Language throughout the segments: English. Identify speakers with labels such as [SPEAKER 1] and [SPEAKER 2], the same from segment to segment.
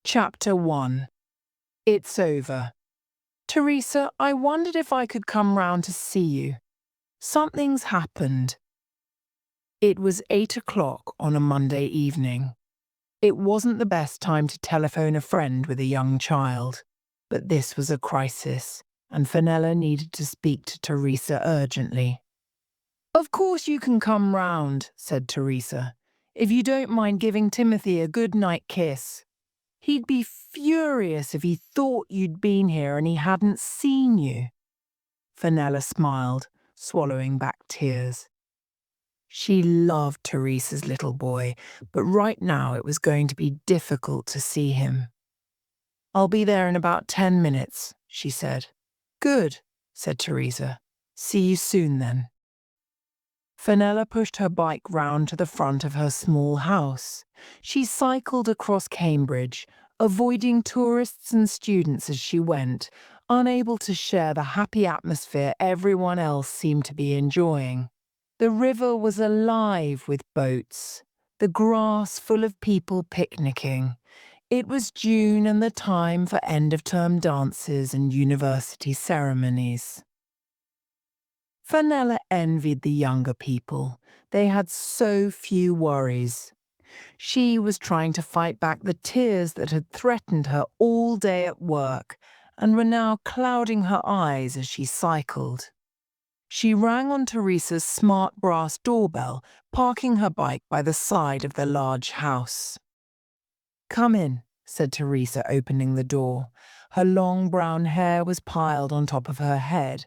[SPEAKER 1] Chapter 1. It's over. Teresa, I wondered if I could come round to see you. Something's happened. It was 8 o'clock on a Monday evening. It wasn't the best time to telephone a friend with a young child, but this was a crisis, and Fanella needed to speak to Teresa urgently. "Of course you can come round," said Teresa, "if you don't mind giving Timothy a good night kiss. He'd be furious if he thought you'd been here and he hadn't seen you." Fanella smiled, swallowing back tears. She loved Teresa's little boy, but right now it was going to be difficult to see him. "I'll be there in about 10 minutes, she said. "Good," said Teresa. "See you soon then." Fanella pushed her bike round to the front of her small house. She cycled across Cambridge, avoiding tourists and students as she went, unable to share the happy atmosphere everyone else seemed to be enjoying. The river was alive with boats, the grass full of people picnicking. It was June and the time for end-of-term dances and university ceremonies. Fanella envied the younger people. They had so few worries. She was trying to fight back the tears that had threatened her all day at work and were now clouding her eyes as she cycled. She rang on Teresa's smart brass doorbell, parking her bike by the side of the large house. "Come in," said Teresa, opening the door. Her long brown hair was piled on top of her head,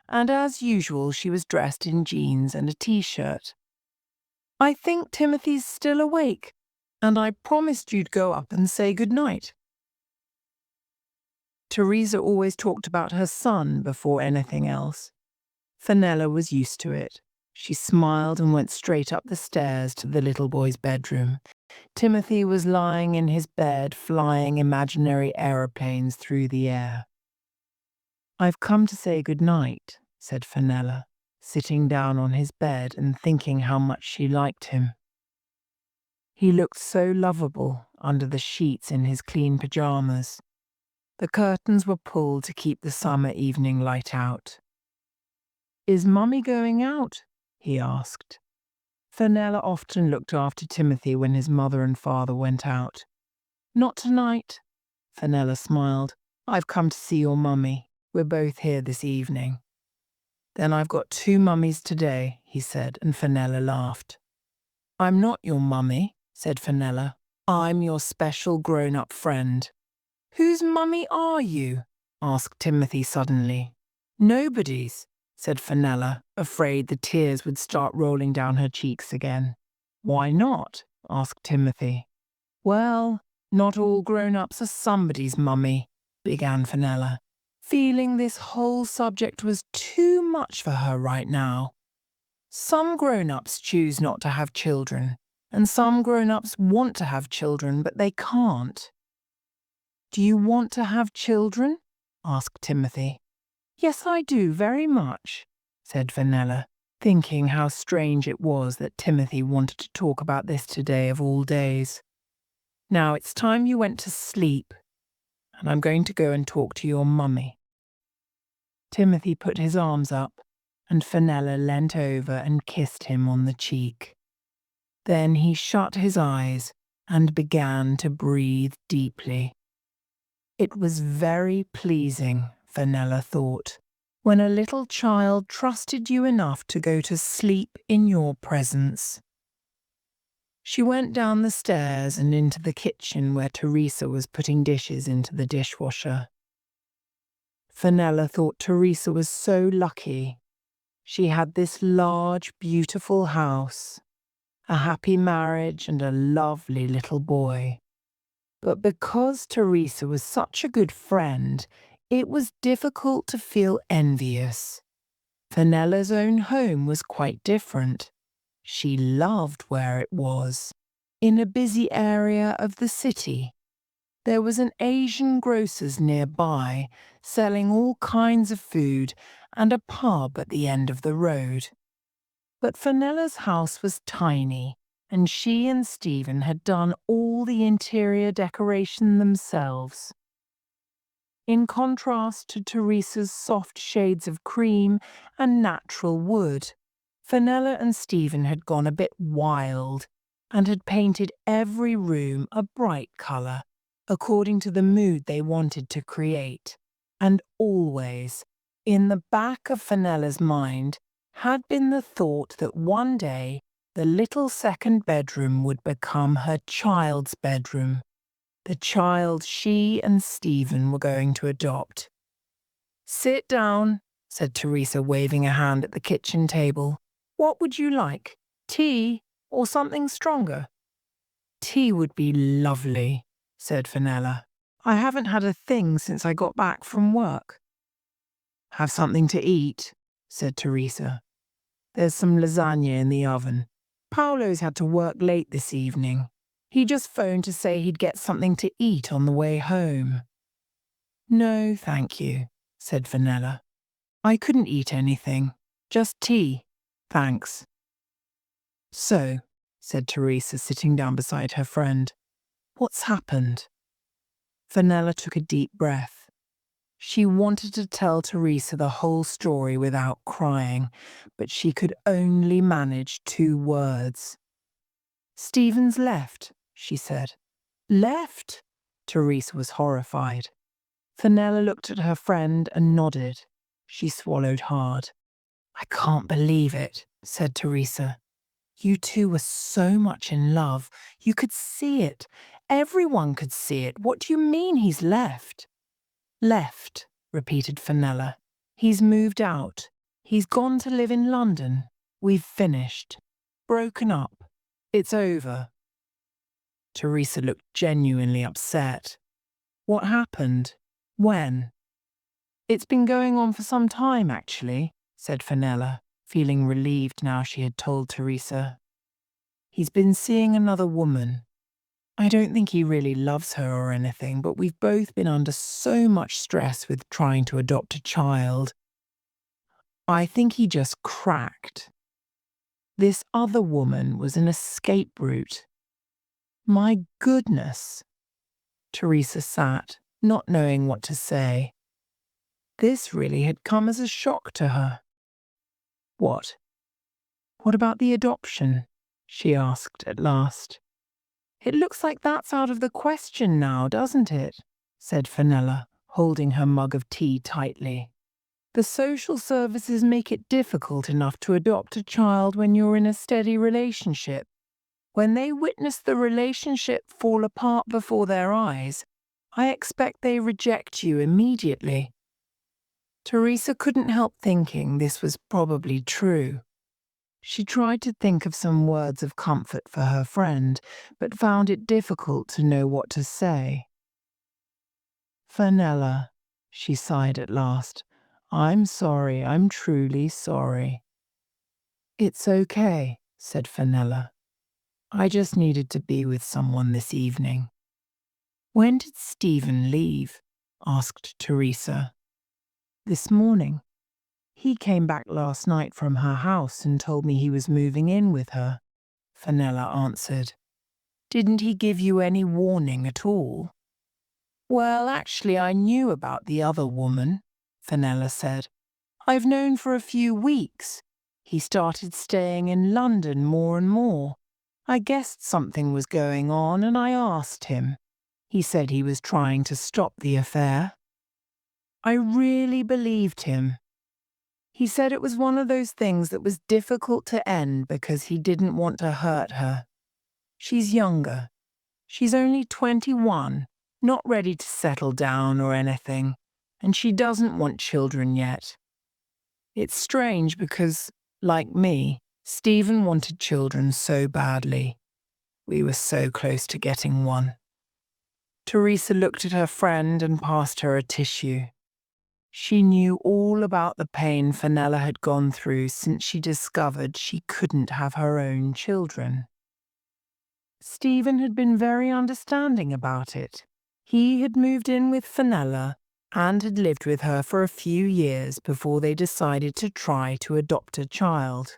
[SPEAKER 1] and as usual she was dressed in jeans and a t-shirt. "I think Timothy's still awake, and I promised you'd go up and say goodnight." Teresa always talked about her son before anything else. Fanella was used to it. She smiled and went straight up the stairs to the little boy's bedroom. Timothy was lying in his bed, flying imaginary aeroplanes through the air. "I've come to say goodnight," said Fanella, sitting down on his bed and thinking how much she liked him. He looked so lovable under the sheets in his clean pajamas. The curtains were pulled to keep the summer evening light out. "Is Mummy going out?" he asked. Fanella often looked after Timothy when his mother and father went out. "Not tonight," Fanella smiled. "I've come to see your mummy. We're both here this evening." "Then I've got 2 mummies today," he said, and Fanella laughed. "I'm not your mummy," said Fanella. "I'm your special grown-up friend." "Whose mummy are you?" asked Timothy suddenly. "Nobody's," said Fanella, afraid the tears would start rolling down her cheeks again. "Why not?" asked Timothy. "Well, not all grown-ups are somebody's mummy," began Fanella, feeling this whole subject was too much for her right now. "Some grown-ups choose not to have children, and some grown-ups want to have children, but they can't." "Do you want to have children?" asked Timothy. "Yes, I do, very much," said Fanella, thinking how strange it was that Timothy wanted to talk about this today of all days. "Now it's time you went to sleep, and I'm going to go and talk to your mummy." Timothy put his arms up, and Fanella leant over and kissed him on the cheek. Then he shut his eyes and began to breathe deeply. It was very pleasing, Fanella thought, when a little child trusted you enough to go to sleep in your presence. She went down the stairs and into the kitchen where Teresa was putting dishes into the dishwasher. Fanella thought Teresa was so lucky. She had this large, beautiful house, a happy marriage, and a lovely little boy. But because Teresa was such a good friend, it was difficult to feel envious. Fanella's own home was quite different. She loved where it was, in a busy area of the city. There was an Asian grocer's nearby, selling all kinds of food, and a pub at the end of the road. But Fanella's house was tiny, and she and Stephen had done all the interior decoration themselves. In contrast to Teresa's soft shades of cream and natural wood, Fanella and Stephen had gone a bit wild and had painted every room a bright colour, according to the mood they wanted to create. And always, in the back of Fanella's mind, had been the thought that one day the little second bedroom would become her child's bedroom, the child she and Stephen were going to adopt. "Sit down," said Teresa, waving a hand at the kitchen table. "What would you like? Tea or something stronger?" "Tea would be lovely," said Fanella. "I haven't had a thing since I got back from work." "Have something to eat," said Teresa. "There's some lasagna in the oven. Paolo's had to work late this evening. He just phoned to say he'd get something to eat on the way home." "No, thank you," said Fanella. "I couldn't eat anything. Just tea. Thanks." "So," said Teresa, sitting down beside her friend, "what's happened?" Fanella took a deep breath. She wanted to tell Teresa the whole story without crying, but she could only manage 2 words. "Stephen's left," she said. "Left?" Teresa was horrified. Fanella looked at her friend and nodded. She swallowed hard. "I can't believe it," said Teresa. "You two were so much in love. You could see it. Everyone could see it. What do you mean he's left?" "Left," repeated Fanella. "He's moved out. He's gone to live in London. We've finished. Broken up. It's over." Teresa looked genuinely upset. "What happened? When?" "It's been going on for some time, actually," said Fanella, feeling relieved now she had told Teresa. "He's been seeing another woman. I don't think he really loves her or anything, but we've both been under so much stress with trying to adopt a child. I think he just cracked. This other woman was an escape route." "My goodness." Teresa sat, not knowing what to say. This really had come as a shock to her. "What? What about the adoption?" she asked at last. "It looks like that's out of the question now, doesn't it?" said Fanella, holding her mug of tea tightly. "The social services make it difficult enough to adopt a child when you're in a steady relationship. When they witness the relationship fall apart before their eyes, I expect they reject you immediately." Teresa couldn't help thinking this was probably true. She tried to think of some words of comfort for her friend, but found it difficult to know what to say. "Fanella," she sighed at last, "I'm sorry, I'm truly sorry." "It's okay," said Fanella. "I just needed to be with someone this evening." "When did Stephen leave?" asked Teresa. "This morning. He came back last night from her house and told me he was moving in with her," Fanella answered. "Didn't he give you any warning at all?" "Well, actually, I knew about the other woman," Fanella said. "I've known for a few weeks. He started staying in London more and more. I guessed something was going on and I asked him. He said he was trying to stop the affair. I really believed him. He said it was one of those things that was difficult to end because he didn't want to hurt her. She's younger. She's only 21, not ready to settle down or anything, and she doesn't want children yet. It's strange because, like me, Stephen wanted children so badly. We were so close to getting one." Teresa looked at her friend and passed her a tissue. She knew all about the pain Fanella had gone through since she discovered she couldn't have her own children. Stephen had been very understanding about it. He had moved in with Fanella and had lived with her for a few years before they decided to try to adopt a child.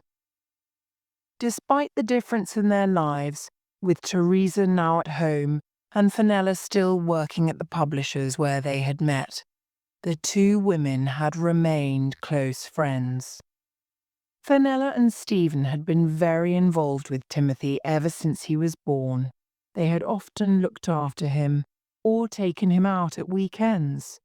[SPEAKER 1] Despite the difference in their lives, with Teresa now at home and Fanella still working at the publishers where they had met, the two women had remained close friends. Fanella and Stephen had been very involved with Timothy ever since he was born. They had often looked after him or taken him out at weekends.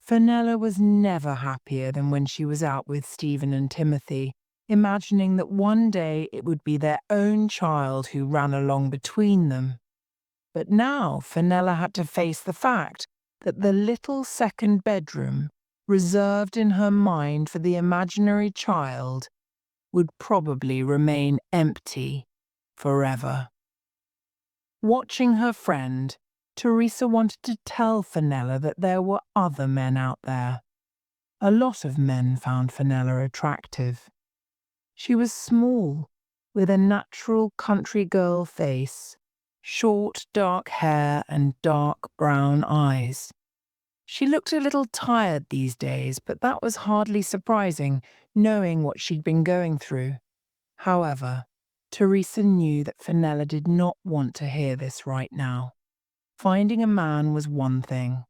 [SPEAKER 1] Fanella was never happier than when she was out with Stephen and Timothy, imagining that one day it would be their own child who ran along between them. But now Fanella had to face the fact that the little second bedroom, reserved in her mind for the imaginary child, would probably remain empty forever. Watching her friend, Teresa wanted to tell Fanella that there were other men out there. A lot of men found Fanella attractive. She was small, with a natural country girl face, short dark hair and dark brown eyes. She looked a little tired these days, but that was hardly surprising, knowing what she'd been going through. However, Teresa knew that Fanella did not want to hear this right now. Finding a man was one thing.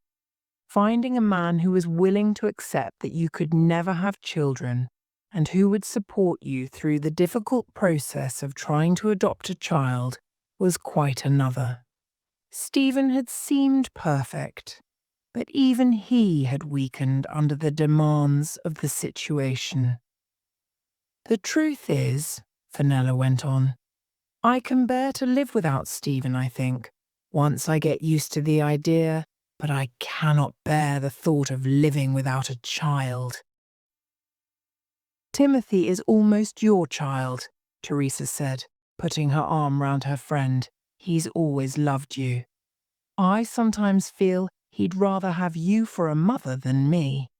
[SPEAKER 1] Finding a man who was willing to accept that you could never have children and who would support you through the difficult process of trying to adopt a child was quite another. Stephen had seemed perfect, but even he had weakened under the demands of the situation. The truth is, Fanella went on, I can bear to live without Stephen, I think, once I get used to the idea, but I cannot bear the thought of living without a child. Timothy is almost your child, Teresa said, putting her arm round her friend. He's always loved you. I sometimes feel he'd rather have you for a mother than me.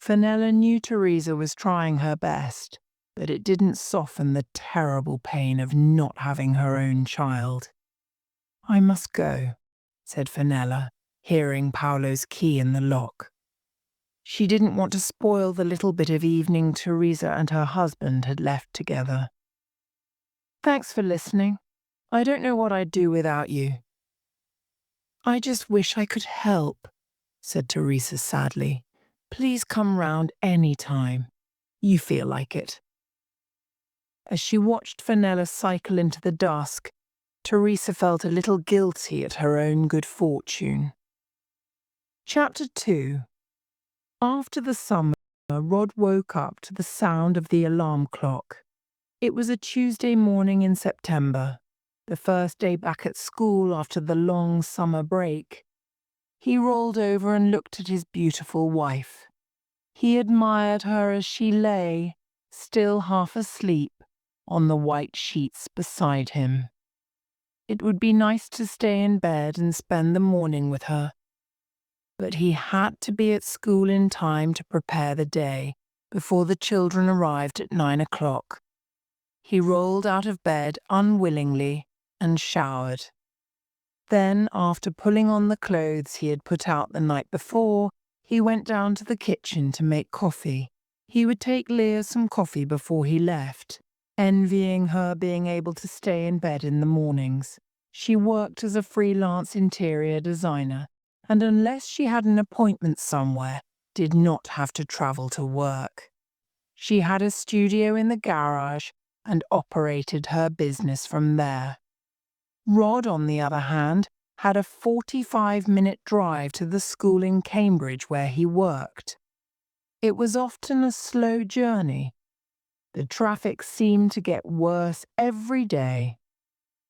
[SPEAKER 1] Fanella knew Teresa was trying her best, but it didn't soften the terrible pain of not having her own child. I must go, said Fanella, hearing Paolo's key in the lock. She didn't want to spoil the little bit of evening Teresa and her husband had left together. Thanks for listening. I don't know what I'd do without you. I just wish I could help, said Teresa sadly. Please come round any time. You feel like it. As she watched Fanella cycle into the dusk, Teresa felt a little guilty at her own good fortune. Chapter 2. After the summer, Rod woke up to the sound of the alarm clock. It was a Tuesday morning in September, the first day back at school after the long summer break. He rolled over and looked at his beautiful wife. He admired her as she lay, still half asleep, on the white sheets beside him. It would be nice to stay in bed and spend the morning with her. But he had to be at school in time to prepare the day before the children arrived at 9 o'clock. He rolled out of bed unwillingly and showered. Then, after pulling on the clothes he had put out the night before, he went down to the kitchen to make coffee. He would take Leah some coffee before he left, envying her being able to stay in bed in the mornings. She worked as a freelance interior designer, and unless she had an appointment somewhere, did not have to travel to work. She had a studio in the garage and operated her business from there. Rod, on the other hand, had a 45-minute drive to the school in Cambridge where he worked. It was often a slow journey. The traffic seemed to get worse every day.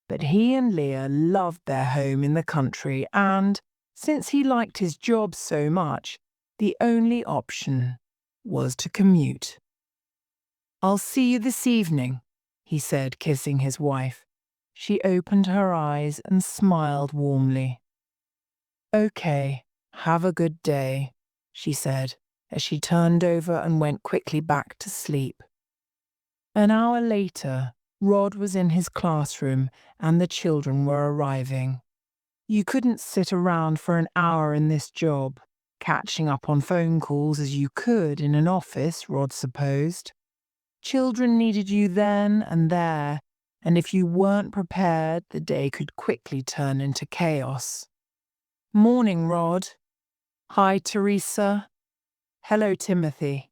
[SPEAKER 1] But he and Leah loved their home in the country and, since he liked his job so much, the only option was to commute. I'll see you this evening, he said, kissing his wife. She opened her eyes and smiled warmly. Okay, have a good day, she said, as she turned over and went quickly back to sleep. An hour later, Rod was in his classroom and the children were arriving. You couldn't sit around for an hour in this job, catching up on phone calls as you could in an office, Rod supposed. Children needed you then and there, and if you weren't prepared, the day could quickly turn into chaos. Morning, Rod. Hi, Teresa. Hello, Timothy.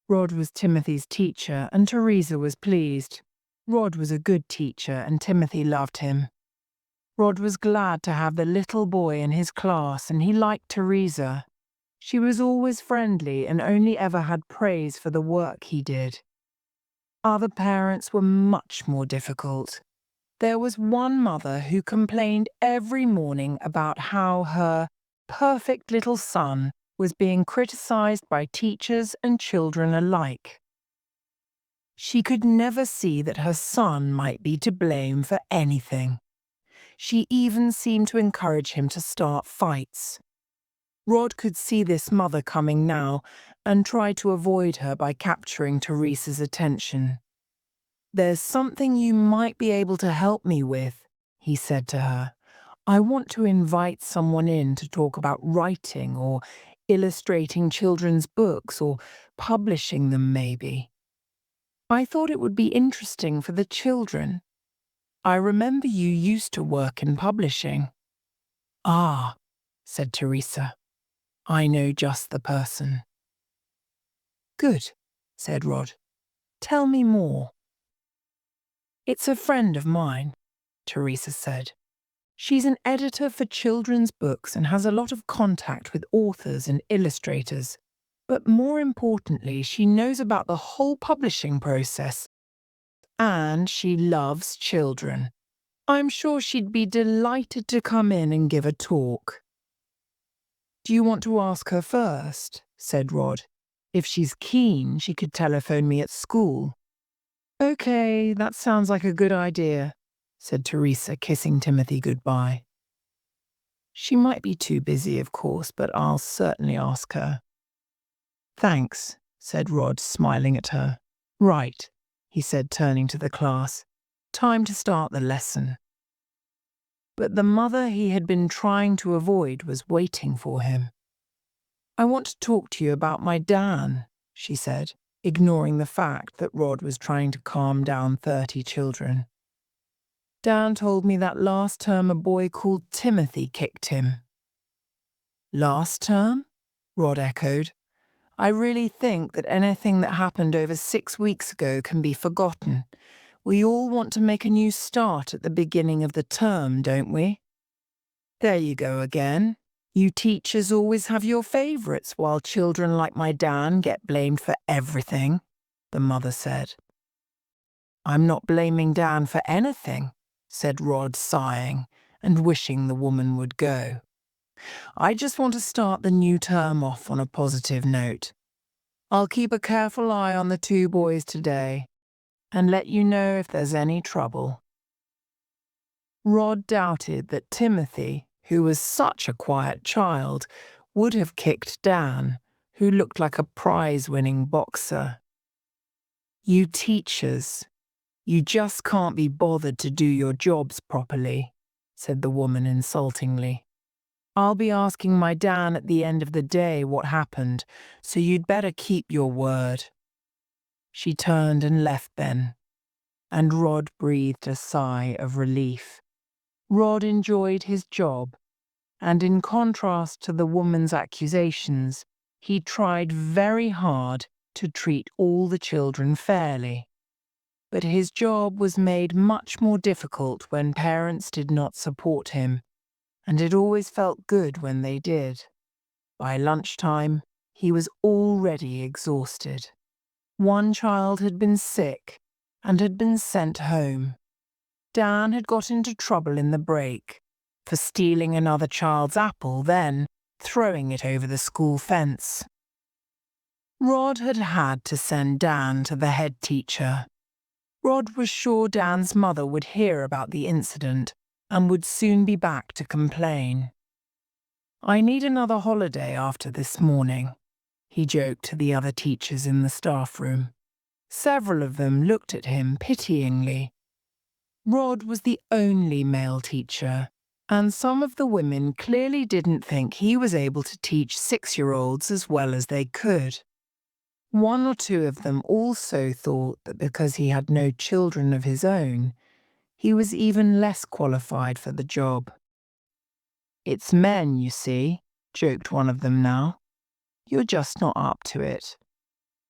[SPEAKER 1] Rod was Timothy's teacher, and Teresa was pleased. Rod was a good teacher, and Timothy loved him. Rod was glad to have the little boy in his class, and he liked Teresa. She was always friendly and only ever had praise for the work he did. Other parents were much more difficult. There was one mother who complained every morning about how her perfect little son was being criticized by teachers and children alike. She could never see that her son might be to blame for anything. She even seemed to encourage him to start fights. Rod could see this mother coming now and tried to avoid her by capturing Teresa's attention. "There's something you might be able to help me with," he said to her. "I want to invite someone in to talk about writing or illustrating children's books or publishing them maybe. I thought it would be interesting for the children. I remember you used to work in publishing." "Ah," said Teresa. "I know just the person." "Good," said Rod. "Tell me more." "It's a friend of mine," Teresa said. "She's an editor for children's books and has a lot of contact with authors and illustrators. But more importantly, she knows about the whole publishing process. And she loves children. I'm sure she'd be delighted to come in and give a talk." "Do you want to ask her first?" said Rod. "If she's keen, she could telephone me at school." "Okay, that sounds like a good idea," said Teresa, kissing Timothy goodbye. "She might be too busy, of course, but I'll certainly ask her." "Thanks," said Rod, smiling at her. "Right," he said, turning to the class. "Time to start the lesson." But the mother he had been trying to avoid was waiting for him. "I want to talk to you about my Dan," she said, ignoring the fact that Rod was trying to calm down 30 children. "Dan told me that last term a boy called Timothy kicked him." "Last term?" Rod echoed. "I really think that anything that happened over 6 weeks ago can be forgotten. We all want to make a new start at the beginning of the term, don't we?" "There you go again. You teachers always have your favourites while children like my Dan get blamed for everything," the mother said. "I'm not blaming Dan for anything," said Rod, sighing and wishing the woman would go. "I just want to start the new term off on a positive note. I'll keep a careful eye on the 2 boys today and let you know if there's any trouble." Rod doubted that Timothy, who was such a quiet child, would have kicked Dan, who looked like a prize-winning boxer. "You teachers, you just can't be bothered to do your jobs properly," said the woman insultingly. "I'll be asking my Dan at the end of the day what happened, so you'd better keep your word." She turned and left then, and Rod breathed a sigh of relief. Rod enjoyed his job, and in contrast to the woman's accusations, he tried very hard to treat all the children fairly. But his job was made much more difficult when parents did not support him, and it always felt good when they did. By lunchtime, he was already exhausted. One child had been sick and had been sent home. Dan had got into trouble in the break for stealing another child's apple, then throwing it over the school fence. Rod had had to send Dan to the head teacher. Rod was sure Dan's mother would hear about the incident and would soon be back to complain. "I need another holiday after this morning," he joked to the other teachers in the staff room. Several of them looked at him pityingly. Rod was the only male teacher, and some of the women clearly didn't think he was able to teach 6-year-olds as well as they could. One or two of them also thought that because he had no children of his own, he was even less qualified for the job. "It's men, you see," joked one of them now. "You're just not up to it."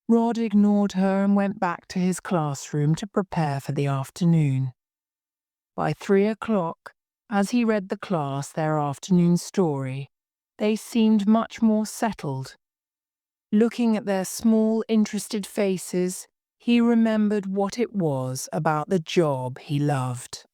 [SPEAKER 1] Rod ignored her and went back to his classroom to prepare for the afternoon. By 3 o'clock, as he read the class their afternoon story, they seemed much more settled. Looking at their small, interested faces, he remembered what it was about the job he loved.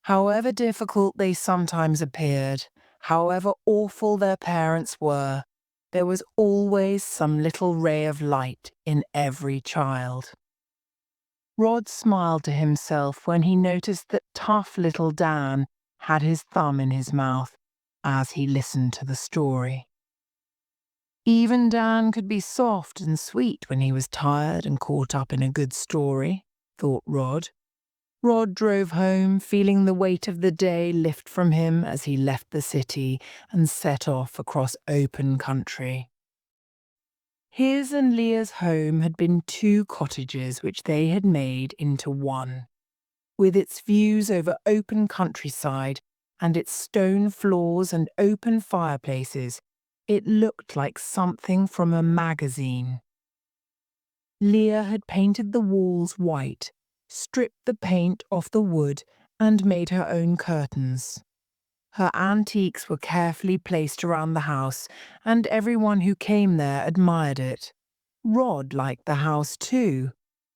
[SPEAKER 1] However difficult they sometimes appeared, however awful their parents were, there was always some little ray of light in every child. Rod smiled to himself when he noticed that tough little Dan had his thumb in his mouth as he listened to the story. Even Dan could be soft and sweet when he was tired and caught up in a good story, thought Rod. Rod drove home, feeling the weight of the day lift from him as he left the city and set off across open country. His and Leah's home had been two cottages which they had made into one. With its views over open countryside and its stone floors and open fireplaces, it looked like something from a magazine. Leah had painted the walls white, stripped the paint off the wood, and made her own curtains. Her antiques were carefully placed around the house, and everyone who came there admired it. Rod liked the house too,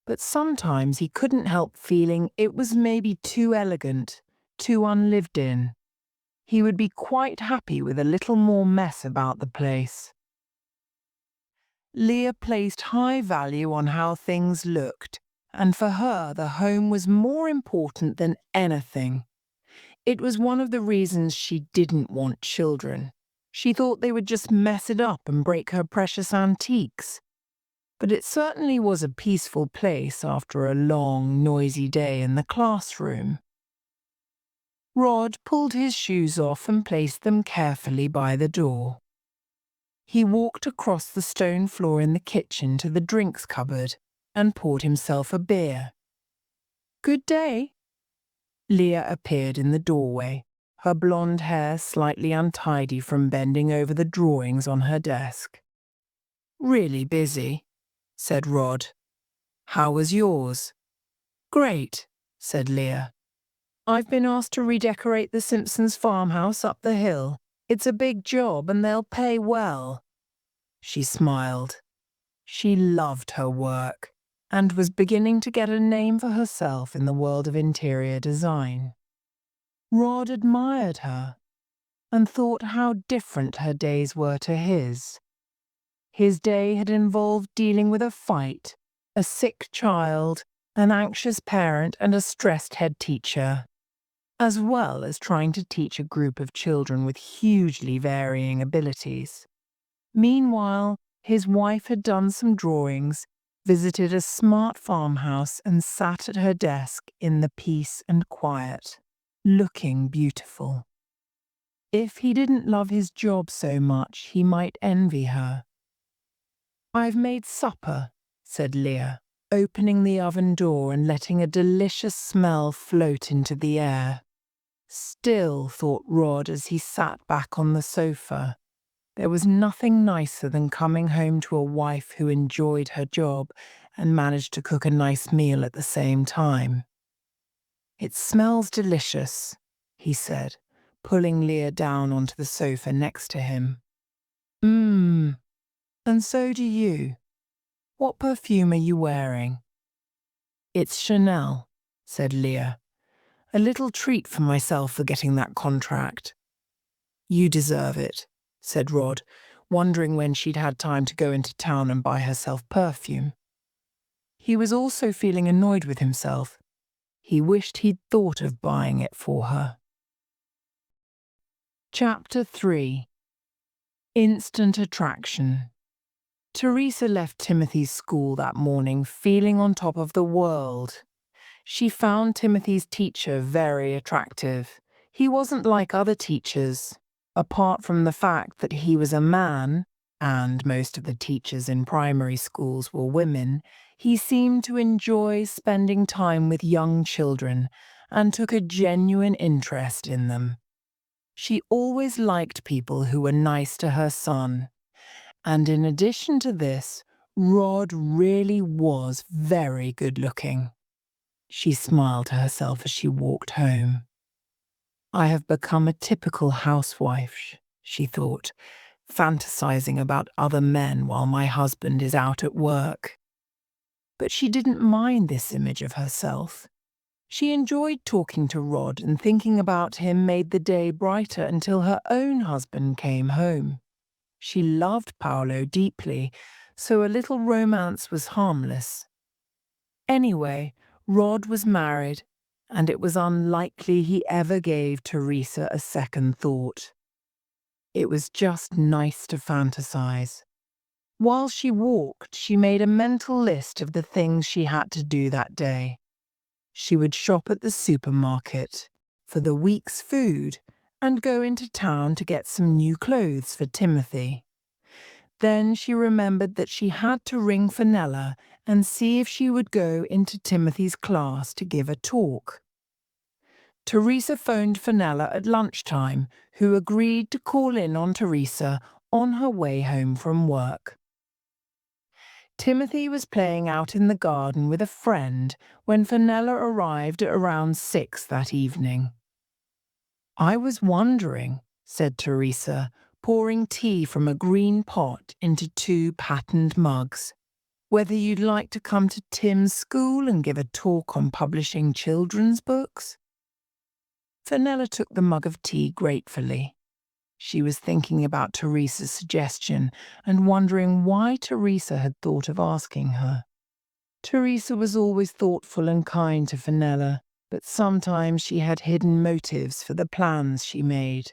[SPEAKER 1] but sometimes he couldn't help feeling it was maybe too elegant, too unlived in. He would be quite happy with a little more mess about the place. Leah placed high value on how things looked, and for her the home was more important than anything. It was one of the reasons she didn't want children. She thought they would just mess it up and break her precious antiques. But it certainly was a peaceful place after a long, noisy day in the classroom. Rod pulled his shoes off and placed them carefully by the door. He walked across the stone floor in the kitchen to the drinks cupboard and poured himself a beer. "Good day." Leah appeared in the doorway, her blonde hair slightly untidy from bending over the drawings on her desk. "Really busy," said Rod. "How was yours?" "Great," said Leah. "I've been asked to redecorate the Simpsons farmhouse up the hill. It's a big job and they'll pay well." She smiled. She loved her work and was beginning to get a name for herself in the world of interior design. Rod admired her and thought how different her days were to his. His day had involved dealing with a fight, a sick child, an anxious parent, and a stressed head teacher, as well as trying to teach a group of children with hugely varying abilities. Meanwhile, his wife had done some drawings, visited a smart farmhouse, and sat at her desk in the peace and quiet, looking beautiful. If he didn't love his job so much, he might envy her. "I've made supper," said Leah, opening the oven door and letting a delicious smell float into the air. Still, thought Rod as he sat back on the sofa, there was nothing nicer than coming home to a wife who enjoyed her job and managed to cook a nice meal at the same time. "It smells delicious," he said, pulling Leah down onto the sofa next to him. "Mmm, and so do you. What perfume are you wearing?" "It's Chanel," said Leah. "A little treat for myself for getting that contract." "You deserve it," said Rod, wondering when she'd had time to go into town and buy herself perfume. He was also feeling annoyed with himself. He wished he'd thought of buying it for her. Chapter 3. Instant Attraction. Teresa left Timothy's school that morning feeling on top of the world. She found Timothy's teacher very attractive. He wasn't like other teachers. Apart from the fact that he was a man, and most of the teachers in primary schools were women, he seemed to enjoy spending time with young children and took a genuine interest in them. She always liked people who were nice to her son. And in addition to this, Rod really was very good-looking. She smiled to herself as she walked home. I have become a typical housewife, she thought, fantasizing about other men while my husband is out at work. But she didn't mind this image of herself. She enjoyed talking to Rod, and thinking about him made the day brighter until her own husband came home. She loved Paolo deeply, so a little romance was harmless. Anyway, Rod was married, and it was unlikely he ever gave Teresa a second thought. It was just nice to fantasize. While she walked, she made a mental list of the things she had to do that day. She would shop at the supermarket for the week's food and go into town to get some new clothes for Timothy. Then she remembered that she had to ring Fanella and see if she would go into Timothy's class to give a talk. Teresa phoned Fanella at lunchtime, who agreed to call in on Teresa on her way home from work. Timothy was playing out in the garden with a friend when Fanella arrived at around 6 that evening. I was wondering, said Teresa, pouring tea from a green pot into 2 patterned mugs, whether you'd like to come to Tim's school and give a talk on publishing children's books. Fanella took the mug of tea gratefully. She was thinking about Teresa's suggestion and wondering why Teresa had thought of asking her. Teresa was always thoughtful and kind to Fanella, but sometimes she had hidden motives for the plans she made.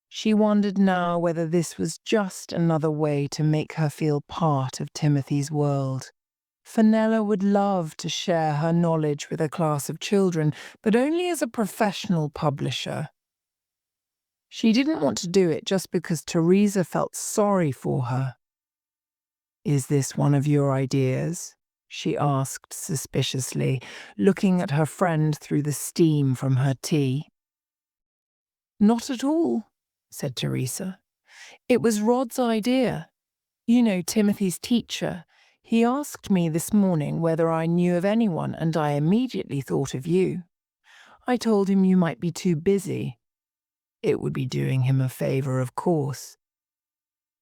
[SPEAKER 1] She wondered now whether this was just another way to make her feel part of Timothy's world. Fanella would love to share her knowledge with a class of children, but only as a professional publisher. She didn't want to do it just because Teresa felt sorry for her. Is this one of your ideas? She asked suspiciously, looking at her friend through the steam from her tea. Not at all, said Teresa. It was Rod's idea. You know, Timothy's teacher. He asked me this morning whether I knew of anyone, and I immediately thought of you. I told him you might be too busy. It would be doing him a favor, of course.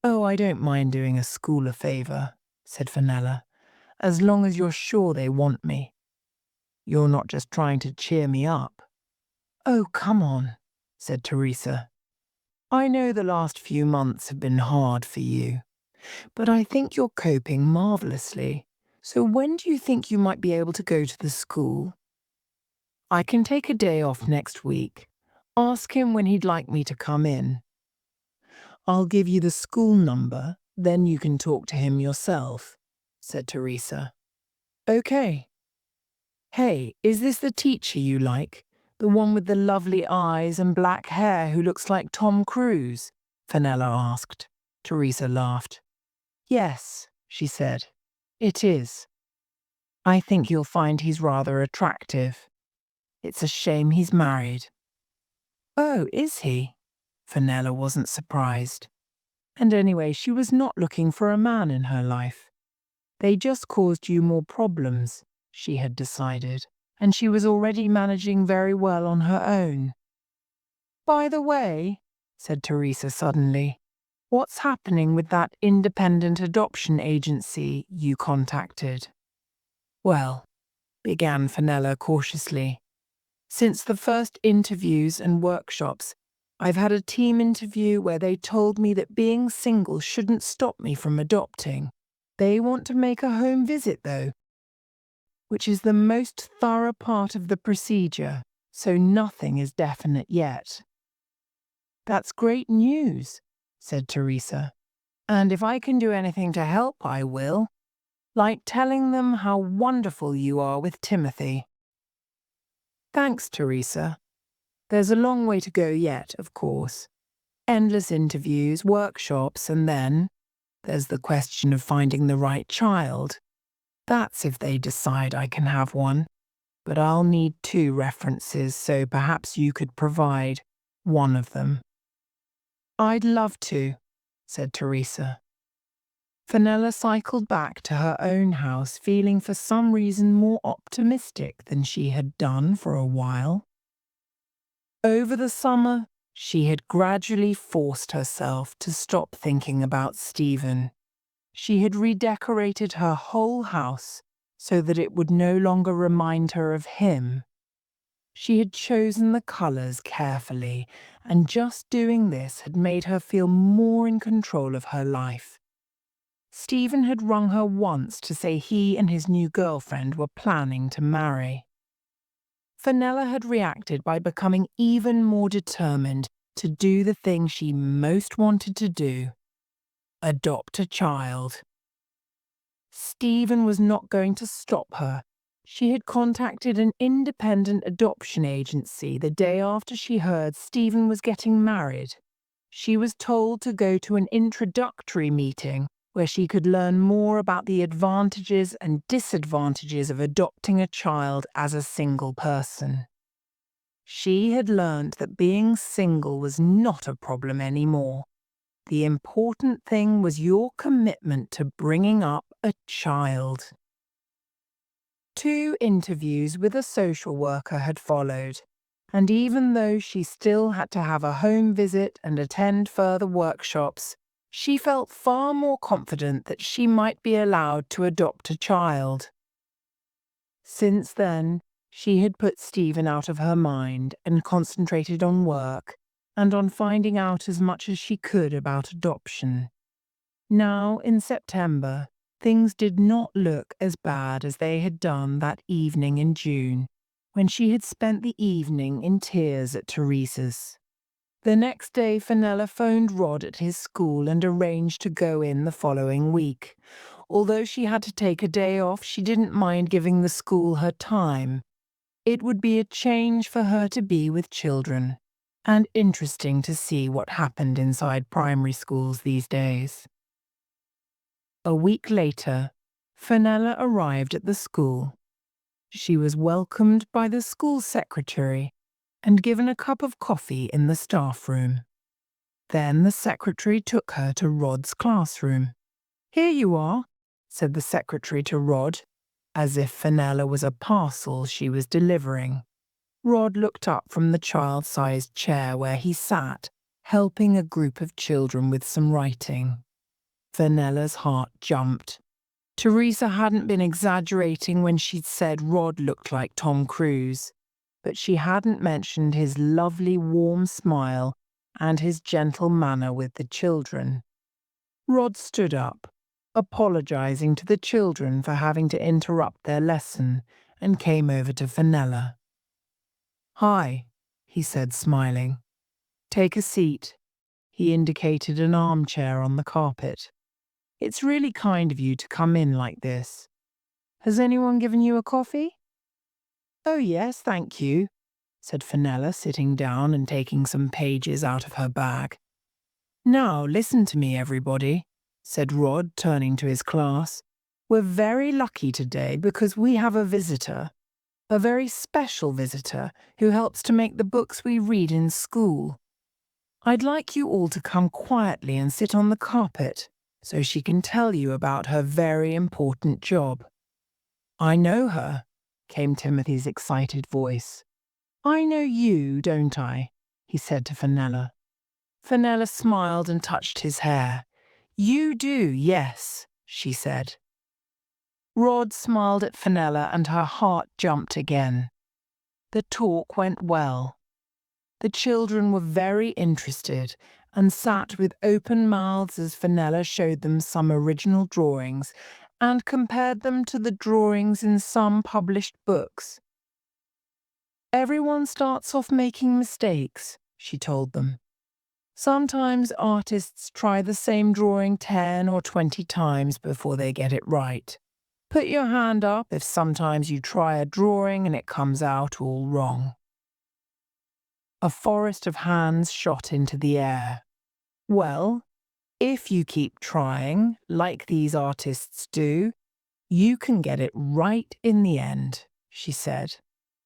[SPEAKER 1] Oh, I don't mind doing a school a favor, said Fanella, as long as you're sure they want me. You're not just trying to cheer me up. Oh, come on, said Teresa. I know the last few months have been hard for you, but I think you're coping marvelously. So when do you think you might be able to go to the school? I can take a day off next week. Ask him when he'd like me to come in. I'll give you the school number, then you can talk to him yourself, said Teresa. Okay. Hey, is this the teacher you like? The one with the lovely eyes and black hair who looks like Tom Cruise? Fanella asked. Teresa laughed. Yes, she said. It is. I think you'll find he's rather attractive. It's a shame he's married. Oh, is he? Fanella wasn't surprised. And anyway, she was not looking for a man in her life. They just caused you more problems, she had decided, and she was already managing very well on her own. By the way, said Teresa suddenly, what's happening with that independent adoption agency you contacted? Well, began Fanella cautiously, since the first interviews and workshops, I've had a team interview where they told me that being single shouldn't stop me from adopting. They want to make a home visit, though, which is the most thorough part of the procedure, so nothing is definite yet. That's great news, said Teresa. And if I can do anything to help, I will. Like telling them how wonderful you are with Timothy. Thanks, Teresa. There's a long way to go yet, of course. Endless interviews, workshops, and then There's the question of finding the right child. That's if they decide I can have one. But I'll need 2 references, so perhaps you could provide one of them." "I'd love to," said Teresa. Fanella cycled back to her own house feeling for some reason more optimistic than she had done for a while. Over the summer, she had gradually forced herself to stop thinking about Stephen. She had redecorated her whole house so that it would no longer remind her of him. She had chosen the colours carefully, and just doing this had made her feel more in control of her life. Stephen had rung her once to say he and his new girlfriend were planning to marry. Fanella had reacted by becoming even more determined to do the thing she most wanted to do: adopt a child. Stephen was not going to stop her. She had contacted an independent adoption agency the day after she heard Stephen was getting married. She was told to go to an introductory meeting where she could learn more about the advantages and disadvantages of adopting a child as a single person. She had learned that being single was not a problem anymore. The important thing was your commitment to bringing up a child. 2 interviews with a social worker had followed, and even though she still had to have a home visit and attend further workshops, she felt far more confident that she might be allowed to adopt a child. Since then, she had put Stephen out of her mind and concentrated on work and on finding out as much as she could about adoption. Now, in September, things did not look as bad as they had done that evening in June, when she had spent the evening in tears at Teresa's. The next day, Fanella phoned Rod at his school and arranged to go in the following week. Although she had to take a day off, she didn't mind giving the school her time. It would be a change for her to be with children, and interesting to see what happened inside primary schools these days. A week later, Fanella arrived at the school. She was welcomed by the school secretary and given a cup of coffee in the staff room. Then the secretary took her to Rod's classroom. "Here you are," said the secretary to Rod, as if Fanella was a parcel she was delivering. Rod looked up from the child-sized chair where he sat, helping a group of children with some writing. Fanella's heart jumped. Teresa hadn't been exaggerating when she'd said Rod looked like Tom Cruise, but she hadn't mentioned his lovely warm smile and his gentle manner with the children. Rod stood up, apologizing to the children for having to interrupt their lesson, and came over to Fanella. "Hi," he said, smiling. "Take a seat." He indicated an armchair on the carpet. "It's really kind of you to come in like this. Has anyone given you a coffee?" "Oh yes, thank you," said Fanella, sitting down and taking some pages out of her bag. "Now listen to me, everybody," said Rod, turning to his class. "We're very lucky today because we have a visitor, a very special visitor who helps to make the books we read in school. I'd like you all to come quietly and sit on the carpet so she can tell you about her very important job." "I know her," came Timothy's excited voice. "I know you, don't I?" he said to Fanella. Fanella smiled and touched his hair. "You do, yes," she said. Rod smiled at Fanella and her heart jumped again. The talk went well. The children were very interested and sat with open mouths as Fanella showed them some original drawings and compared them to the drawings in some published books. "Everyone starts off making mistakes," she told them. "Sometimes artists try the same drawing 10 or 20 times before they get it right. Put your hand up if sometimes you try a drawing and it comes out all wrong." A forest of hands shot into the air. "Well, If you keep trying, like these artists do, you can get it right in the end, she said.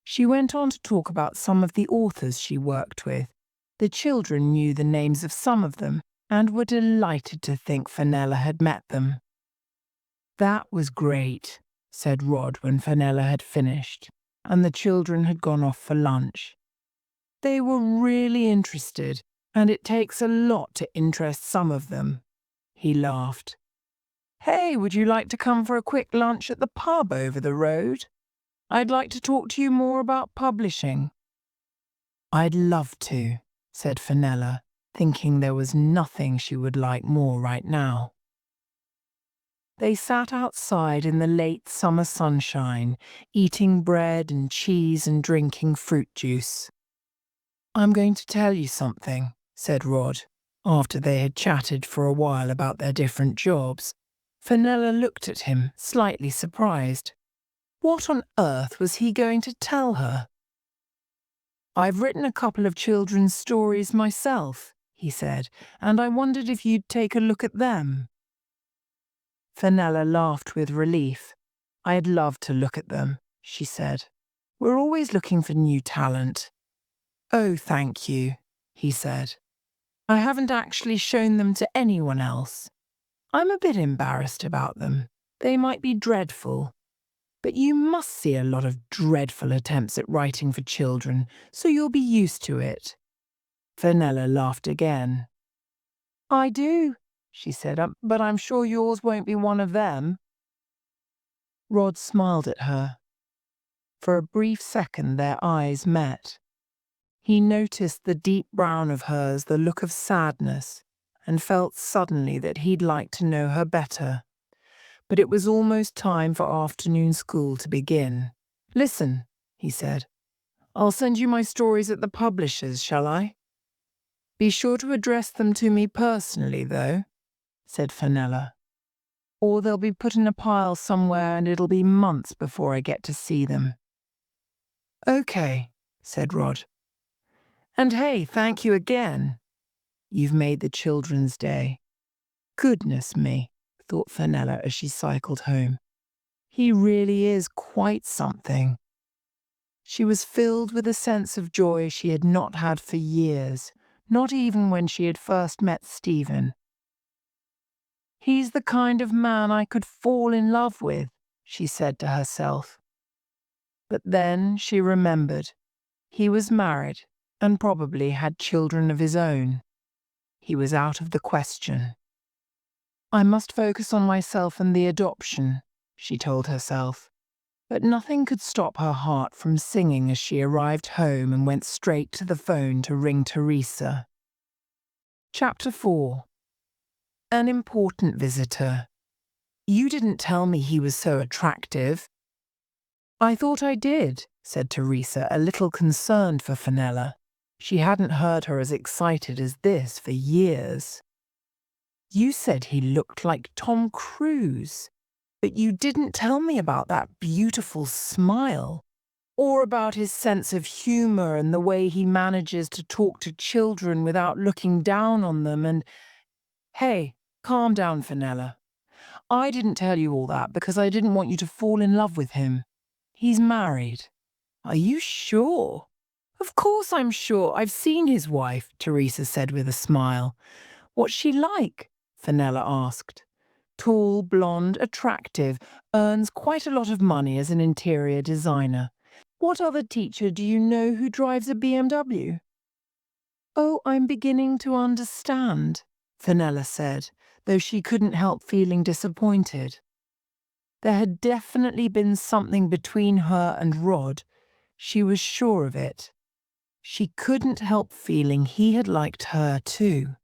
[SPEAKER 1] She went on to talk about some of the authors she worked with. The children knew the names of some of them and were delighted to think Fanella had met them. That was great, said Rod when Fanella had finished, and the children had gone off for lunch. They were really interested, and it takes a lot to interest some of them. He laughed. Hey, would you like to come for a quick lunch at the pub over the road? I'd like to talk to you more about publishing. I'd love to, said Fanella, thinking there was nothing she would like more right now. They sat outside in the late summer sunshine, eating bread and cheese and drinking fruit juice. I'm going to tell you something, said Rod, after they had chatted for a while about their different jobs. Fanella looked at him, slightly surprised. What on earth was he going to tell her? I've written a couple of children's stories myself, he said, and I wondered if you'd take a look at them. Fanella laughed with relief. I'd love to look at them, she said. We're always looking for new talent. Oh, thank you, he said. I haven't actually shown them to anyone else. I'm a bit embarrassed about them. They might be dreadful. But you must see a lot of dreadful attempts at writing for children, so you'll be used to it. Fanella laughed again. I do, she said, but I'm sure yours won't be one of them. Rod smiled at her. For a brief second their eyes met. He noticed the deep brown of hers, the look of sadness, and felt suddenly that he'd like to know her better. But it was almost time for afternoon school to begin. Listen, he said. I'll send you my stories at the publishers, shall I? Be sure to address them to me personally, though, said Fanella. Or they'll be put in a pile somewhere and it'll be months before I get to see them. Okay, said Rod. And hey, thank you again. You've made the children's day. Goodness me, thought Fanella as she cycled home. He really is quite something. She was filled with a sense of joy she had not had for years, not even when she had first met Stephen. He's the kind of man I could fall in love with, she said to herself. But then she remembered. He was married and probably had children of his own. He was out of the question. I must focus on myself and the adoption, she told herself. But nothing could stop her heart from singing as she arrived home and went straight to the phone to ring Teresa. Chapter 4. An important visitor. You didn't tell me he was so attractive. I thought I did, said Teresa, a little concerned for Fanella. She hadn't heard her as excited as this for years. You said he looked like Tom Cruise, but you didn't tell me about that beautiful smile, or about his sense of humor and the way he manages to talk to children without looking down on them and… Hey, calm down, Fanella. I didn't tell you all that because I didn't want you to fall in love with him. He's married. Are you sure? Of course I'm sure. I've seen his wife, Teresa said with a smile. What's she like? Fanella asked. Tall, blonde, attractive, earns quite a lot of money as an interior designer. What other teacher do you know who drives a BMW? Oh, I'm beginning to understand, Fanella said, though she couldn't help feeling disappointed. There had definitely been something between her and Rod. She was sure of it. She couldn't help feeling he had liked her too,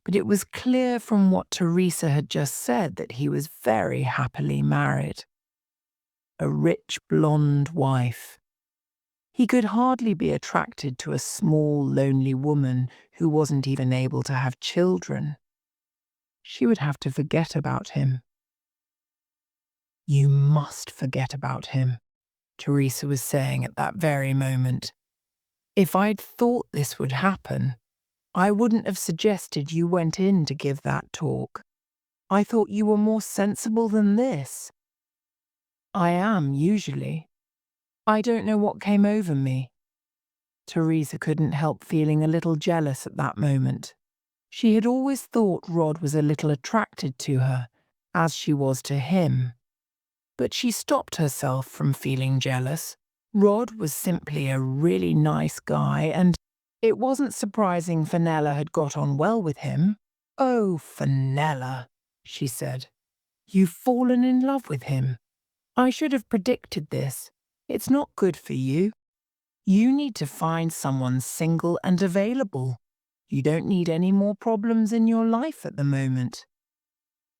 [SPEAKER 1] but it was clear from what Teresa had just said that he was very happily married. A rich blonde wife. He could hardly be attracted to a small, lonely woman who wasn't even able to have children. She would have to forget about him. You must forget about him, Teresa was saying at that very moment. If I'd thought this would happen, I wouldn't have suggested you went in to give that talk. I thought you were more sensible than this. I am, usually. I don't know what came over me. Teresa couldn't help feeling a little jealous at that moment. She had always thought Rod was a little attracted to her, as she was to him. But she stopped herself from feeling jealous. Rod was simply a really nice guy, and it wasn't surprising Fanella had got on well with him. "Oh, Fanella," she said, "you've fallen in love with him. I should have predicted this. It's not good for you. You need to find someone single and available. You don't need any more problems in your life at the moment."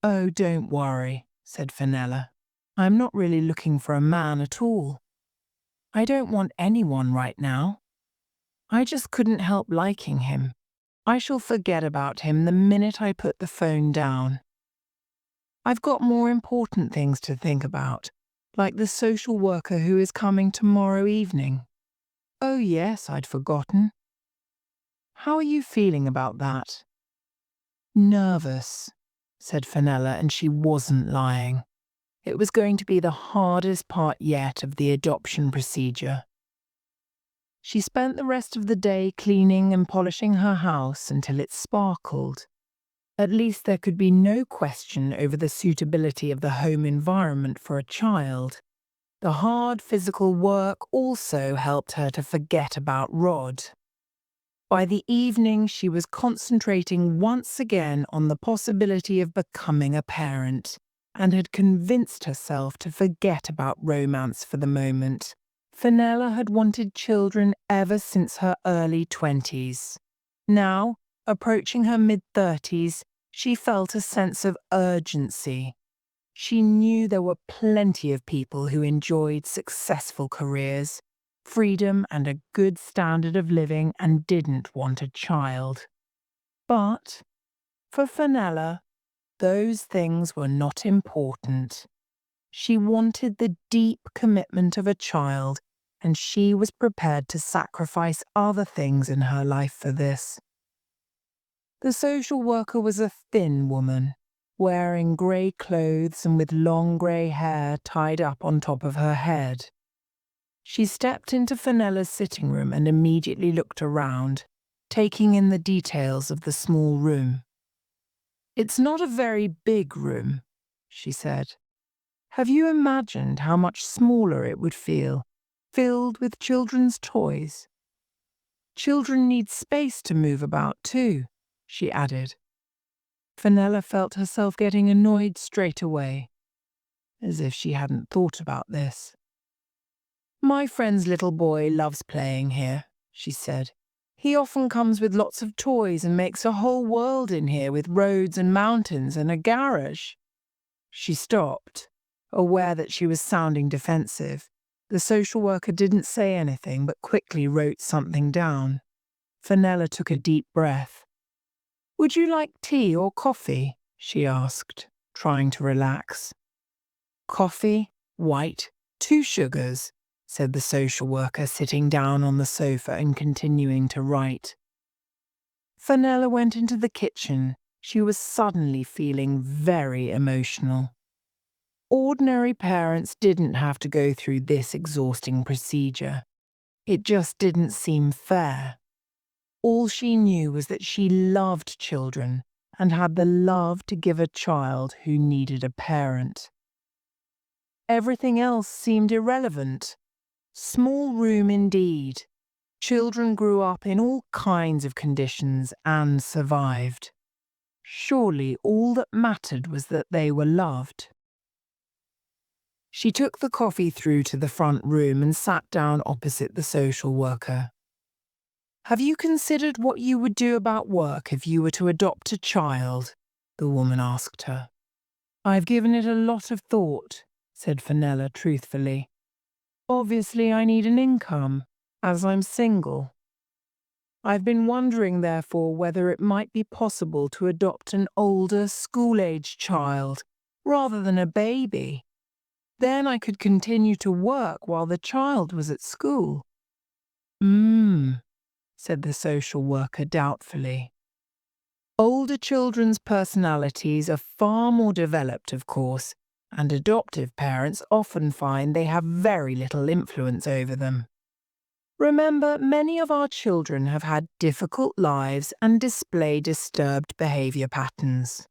[SPEAKER 1] "Oh, don't worry," said Fanella. "I'm not really looking for a man at all. I don't want anyone right now. I just couldn't help liking him. I shall forget about him the minute I put the phone down. I've got more important things to think about, like the social worker who is coming tomorrow evening." "Oh yes, I'd forgotten. How are you feeling about that?" "Nervous," said Fanella, and she wasn't lying. It was going to be the hardest part yet of the adoption procedure. She spent the rest of the day cleaning and polishing her house until it sparkled. At least there could be no question over the suitability of the home environment for a child. The hard physical work also helped her to forget about Rod. By the evening, she was concentrating once again on the possibility of becoming a parent, and had convinced herself to forget about romance for the moment. Fanella had wanted children ever since her early 20s. Now, approaching her mid-30s, she felt a sense of urgency. She knew there were plenty of people who enjoyed successful careers, freedom and a good standard of living, and didn't want a child. But for Fanella, those things were not important. She wanted the deep commitment of a child, and she was prepared to sacrifice other things in her life for this. The social worker was a thin woman, wearing grey clothes and with long grey hair tied up on top of her head. She stepped into Fanella's sitting room and immediately looked around, taking in the details of the small room. "It's not a very big room," she said. "Have you imagined how much smaller it would feel, filled with children's toys? Children need space to move about too," she added. Fanella felt herself getting annoyed straight away, as if she hadn't thought about this. "My friend's little boy loves playing here," she said. "He often comes with lots of toys and makes a whole world in here with roads and mountains and a garage." She stopped, aware that she was sounding defensive. The social worker didn't say anything but quickly wrote something down. Fanella took a deep breath. "Would you like tea or coffee?" she asked, trying to relax. "Coffee, white, 2 sugars," said the social worker, sitting down on the sofa and continuing to write. Fanella went into the kitchen. She was suddenly feeling very emotional. Ordinary parents didn't have to go through this exhausting procedure. It just didn't seem fair. All she knew was that she loved children and had the love to give a child who needed a parent. Everything else seemed irrelevant. Small room indeed. Children grew up in all kinds of conditions and survived. Surely all that mattered was that they were loved. She took the coffee through to the front room and sat down opposite the social worker. "Have you considered what you would do about work if you were to adopt a child?" the woman asked her. "I've given it a lot of thought," said Fanella truthfully. "Obviously I need an income, as I'm single. I've been wondering, therefore, whether it might be possible to adopt an older, school-age child, rather than a baby. Then I could continue to work while the child was at school." said the social worker doubtfully. Older children's personalities are far more developed, of course, and adoptive parents often find they have very little influence over them. Remember, many of our children have had difficult lives and display disturbed behavior patterns.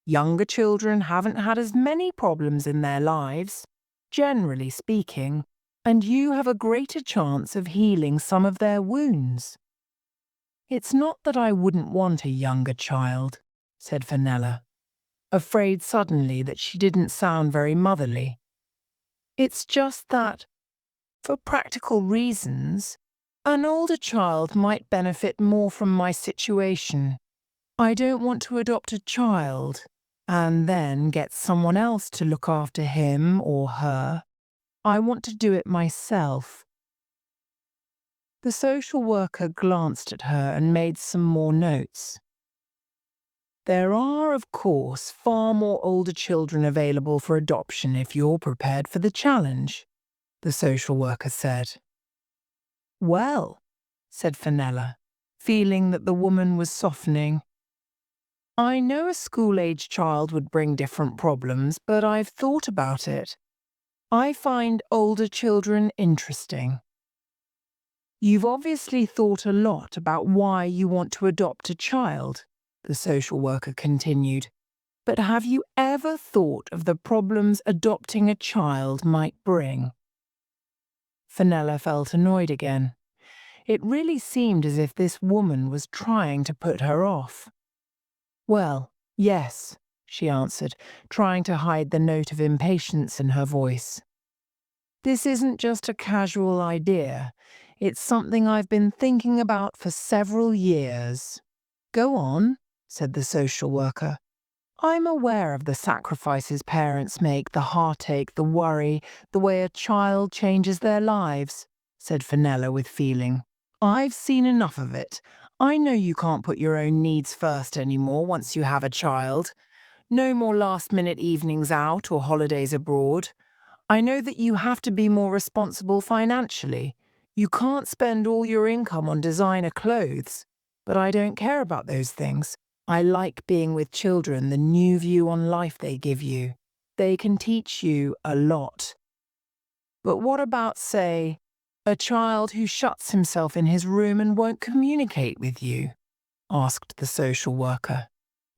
[SPEAKER 1] Younger children haven't had as many problems in their lives, generally speaking, and you have a greater chance of healing some of their wounds. It's not that I wouldn't want a younger child, said Fanella, afraid suddenly that she didn't sound very motherly. It's just that, for practical reasons, an older child might benefit more from my situation. I don't want to adopt a child and then get someone else to look after him or her. I want to do it myself. The social worker glanced at her and made some more notes. There are, of course, far more older children available for adoption if you're prepared for the challenge, the social worker said. Well, said Fanella, feeling that the woman was softening. I know a school-age child would bring different problems, but I've thought about it. I find older children interesting. You've obviously thought a lot about why you want to adopt a child, the social worker continued. But have you ever thought of the problems adopting a child might bring? Fanella felt annoyed again. It really seemed as if this woman was trying to put her off. Well, yes, she answered, trying to hide the note of impatience in her voice. This isn't just a casual idea. It's something I've been thinking about for several years. Go on, said the social worker. I'm aware of the sacrifices parents make, the heartache, the worry, the way a child changes their lives, said Fanella with feeling. I've seen enough of it. I know you can't put your own needs first anymore once you have a child. No more last-minute evenings out or holidays abroad. I know that you have to be more responsible financially. You can't spend all your income on designer clothes. But I don't care about those things. I like being with children, the new view on life they give you. They can teach you a lot. But what about, say, a child who shuts himself in his room and won't communicate with you? Asked the social worker.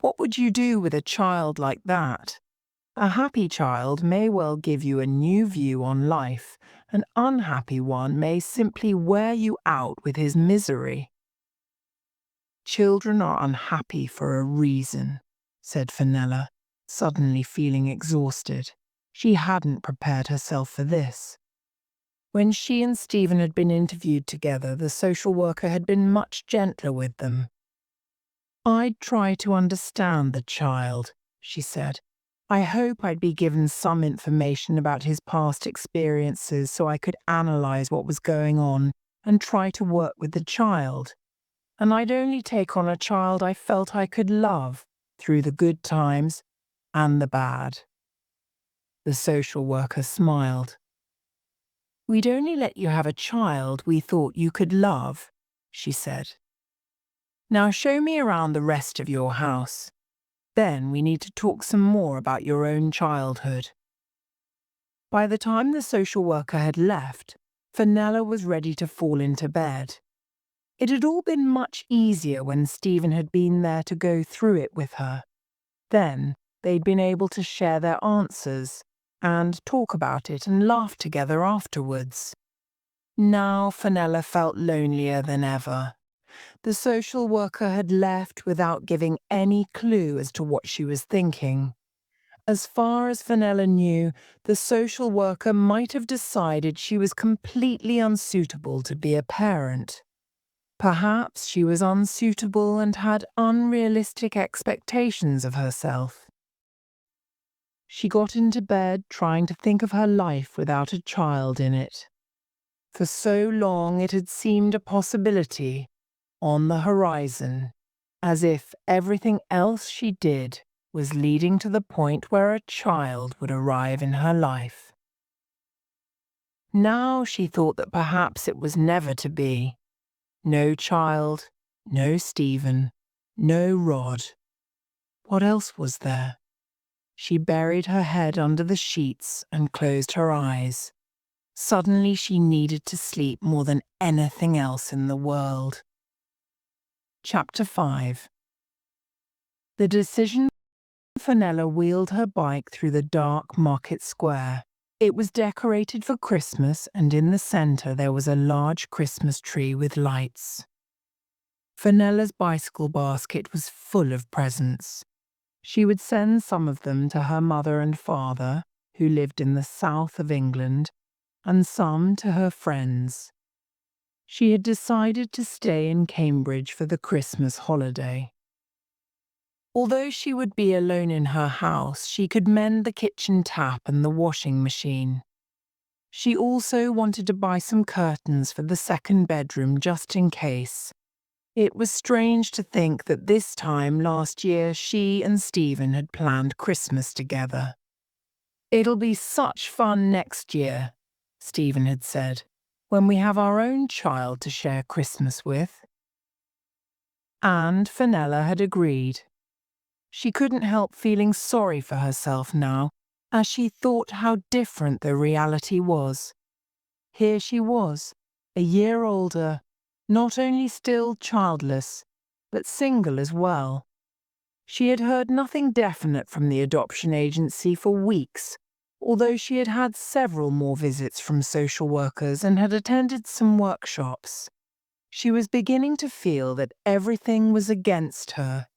[SPEAKER 1] What would you do with a child like that? A happy child may well give you a new view on life. An unhappy one may simply wear you out with his misery. Children are unhappy for a reason, said Fanella, suddenly feeling exhausted. She hadn't prepared herself for this. When she and Stephen had been interviewed together, the social worker had been much gentler with them. I'd try to understand the child, she said. I hope I'd be given some information about his past experiences so I could analyze what was going on and try to work with the child. And I'd only take on a child I felt I could love through the good times and the bad. The social worker smiled. We'd only let you have a child we thought you could love, she said. Now show me around the rest of your house. Then we need to talk some more about your own childhood. By the time the social worker had left, Fanella was ready to fall into bed. It had all been much easier when Stephen had been there to go through it with her. Then they'd been able to share their answers and talk about it and laugh together afterwards. Now Fanella felt lonelier than ever. The social worker had left without giving any clue as to what she was thinking. As far as Fanella knew, the social worker might have decided she was completely unsuitable to be a parent. Perhaps she was unsuitable and had unrealistic expectations of herself. She got into bed trying to think of her life without a child in it. For so long it had seemed a possibility, on the horizon, as if everything else she did was leading to the point where a child would arrive in her life. Now she thought that perhaps it was never to be. No child, no Stephen, no Rod. What else was there? She buried her head under the sheets and closed her eyes. Suddenly she needed to sleep more than anything else in the world. Chapter 5. The decision. Fanella wheeled her bike through the dark market square. It was decorated for Christmas, and in the center there was a large Christmas tree with lights. Fanella's bicycle basket was full of presents. She would send some of them to her mother and father, who lived in the south of England, and some to her friends. She had decided to stay in Cambridge for the Christmas holiday. Although she would be alone in her house, she could mend the kitchen tap and the washing machine. She also wanted to buy some curtains for the second bedroom just in case. It was strange to think that this time last year she and Stephen had planned Christmas together. "It'll be such fun next year," Stephen had said, "when we have our own child to share Christmas with." And Fanella had agreed. She couldn't help feeling sorry for herself now, as she thought how different the reality was. Here she was, a year older, not only still childless, but single as well. She had heard nothing definite from the adoption agency for weeks, although she had had several more visits from social workers and had attended some workshops. She was beginning to feel that everything was against her.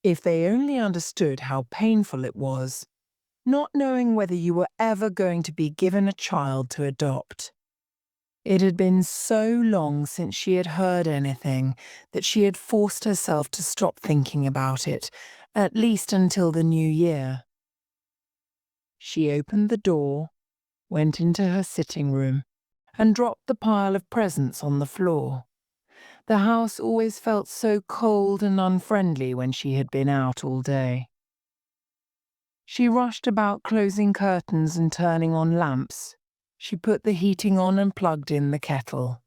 [SPEAKER 1] If they only understood how painful it was, not knowing whether you were ever going to be given a child to adopt. It had been so long since she had heard anything that she had forced herself to stop thinking about it, at least until the new year. She opened the door, went into her sitting room, and dropped the pile of presents on the floor. The house always felt so cold and unfriendly when she had been out all day. She rushed about closing curtains and turning on lamps. She put the heating on and plugged in the kettle.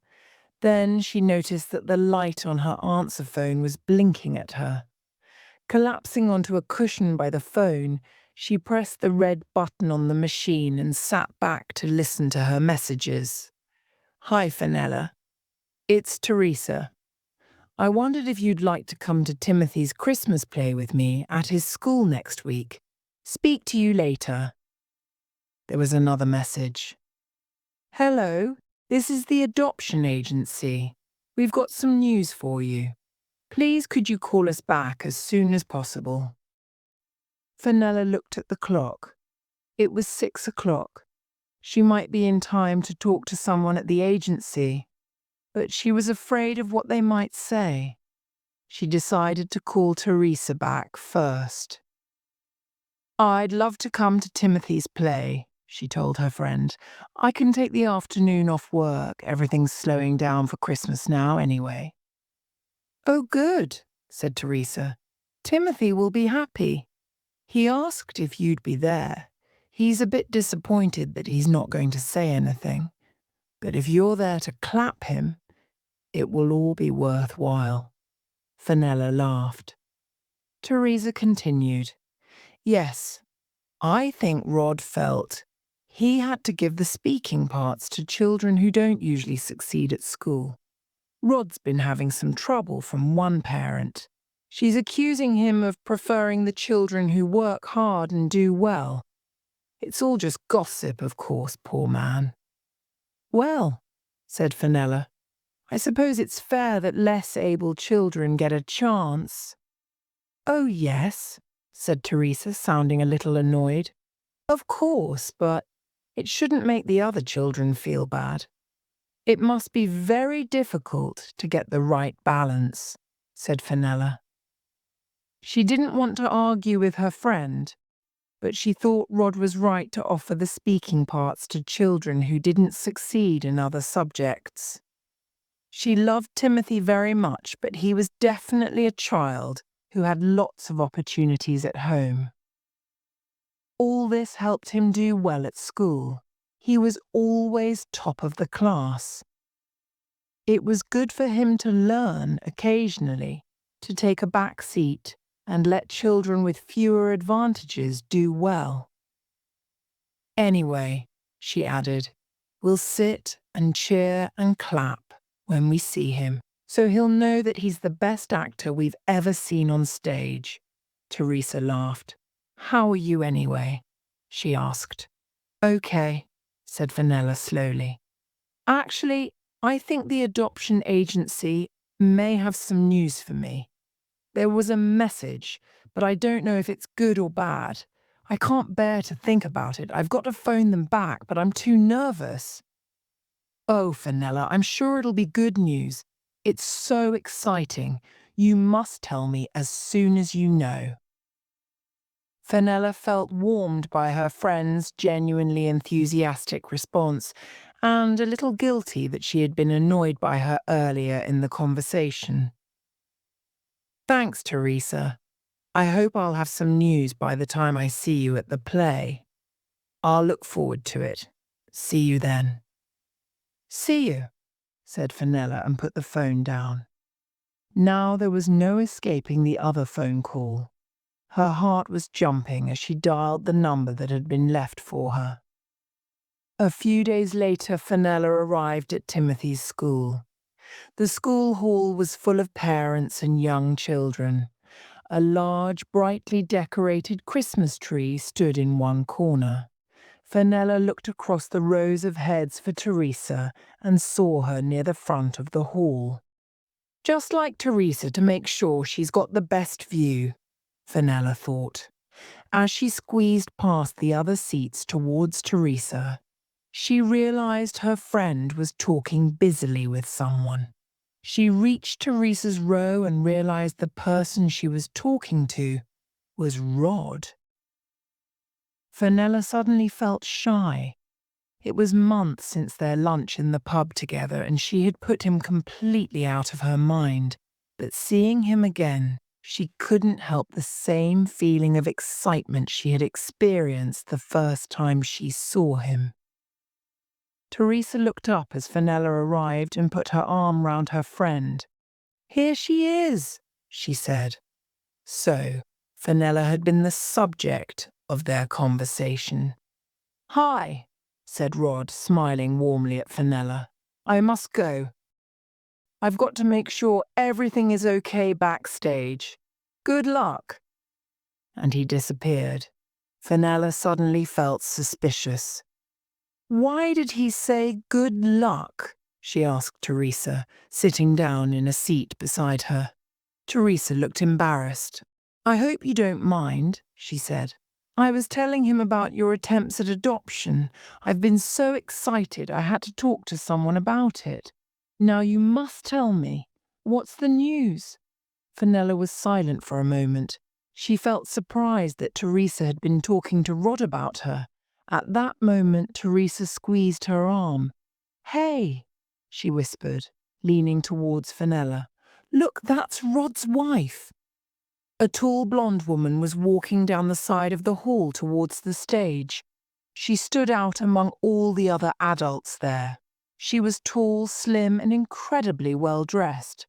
[SPEAKER 1] Then she noticed that the light on her answer phone was blinking at her. Collapsing onto a cushion by the phone, she pressed the red button on the machine and sat back to listen to her messages. "Hi, Fanella. It's Teresa. I wondered if you'd like to come to Timothy's Christmas play with me at his school next week. Speak to you later." There was another message. "Hello, this is the adoption agency. We've got some news for you. Please could you call us back as soon as possible?" Fanella looked at the clock. It was 6 o'clock. She might be in time to talk to someone at the agency, but she was afraid of what they might say. She decided to call Teresa back first. "I'd love to come to Timothy's play," she told her friend. "I can take the afternoon off work. Everything's slowing down for Christmas now anyway." "Oh, good," said Teresa. "Timothy will be happy. He asked if you'd be there. He's a bit disappointed that he's not going to say anything. But if you're there to clap him, it will all be worthwhile." Fanella laughed. Teresa continued. "Yes, I think Rod felt he had to give the speaking parts to children who don't usually succeed at school. Rod's been having some trouble from one parent. She's accusing him of preferring the children who work hard and do well. It's all just gossip, of course, poor man." "Well," said Fanella, "I suppose it's fair that less able children get a chance." "Oh, yes," said Teresa, sounding a little annoyed. "Of course, but it shouldn't make the other children feel bad. It must be very difficult to get the right balance," said Fanella. She didn't want to argue with her friend, but she thought Rod was right to offer the speaking parts to children who didn't succeed in other subjects. She loved Timothy very much, but he was definitely a child who had lots of opportunities at home. All this helped him do well at school. He was always top of the class. It was good for him to learn occasionally, to take a back seat and let children with fewer advantages do well. Anyway, she added, we'll sit and cheer and clap when we see him, so he'll know that he's the best actor we've ever seen on stage. Teresa laughed. How are you anyway? She asked. Okay, said Fanella slowly. Actually, I think the adoption agency may have some news for me. There was a message, but I don't know if it's good or bad. I can't bear to think about it. I've got to phone them back, but I'm too nervous. Oh, Fanella, I'm sure it'll be good news. It's so exciting. You must tell me as soon as you know. Fanella felt warmed by her friend's genuinely enthusiastic response and a little guilty that she had been annoyed by her earlier in the conversation. Thanks, Teresa. I hope I'll have some news by the time I see you at the play. I'll look forward to it. See you then. See you, said Fanella and put the phone down. Now there was no escaping the other phone call. Her heart was jumping as she dialed the number that had been left for her. A few days later, Fanella arrived at Timothy's school. The school hall was full of parents and young children. A large, brightly decorated Christmas tree stood in one corner. Fanella looked across the rows of heads for Teresa and saw her near the front of the hall. Just like Teresa to make sure she's got the best view, Fanella thought. As she squeezed past the other seats towards Teresa, she realized her friend was talking busily with someone. She reached Teresa's row and realized the person she was talking to was Rod. Fanella suddenly felt shy. It was months since their lunch in the pub together and she had put him completely out of her mind. But seeing him again, she couldn't help the same feeling of excitement she had experienced the first time she saw him. Teresa looked up as Fanella arrived and put her arm round her friend. Here she is, she said. So, Fanella had been the subject of their conversation. Hi, said Rod, smiling warmly at Fanella. I must go. I've got to make sure everything is okay backstage. Good luck. And he disappeared. Fanella suddenly felt suspicious. Why did he say good luck? She asked Teresa, sitting down in a seat beside her. Teresa looked embarrassed. I hope you don't mind, she said. I was telling him about your attempts at adoption. I've been so excited I had to talk to someone about it. Now you must tell me. What's the news? Fanella was silent for a moment. She felt surprised that Teresa had been talking to Rod about her. At that moment, Teresa squeezed her arm. Hey, she whispered, leaning towards Fanella. Look, that's Rod's wife. A tall blonde woman was walking down the side of the hall towards the stage. She stood out among all the other adults there. She was tall, slim, and incredibly well dressed.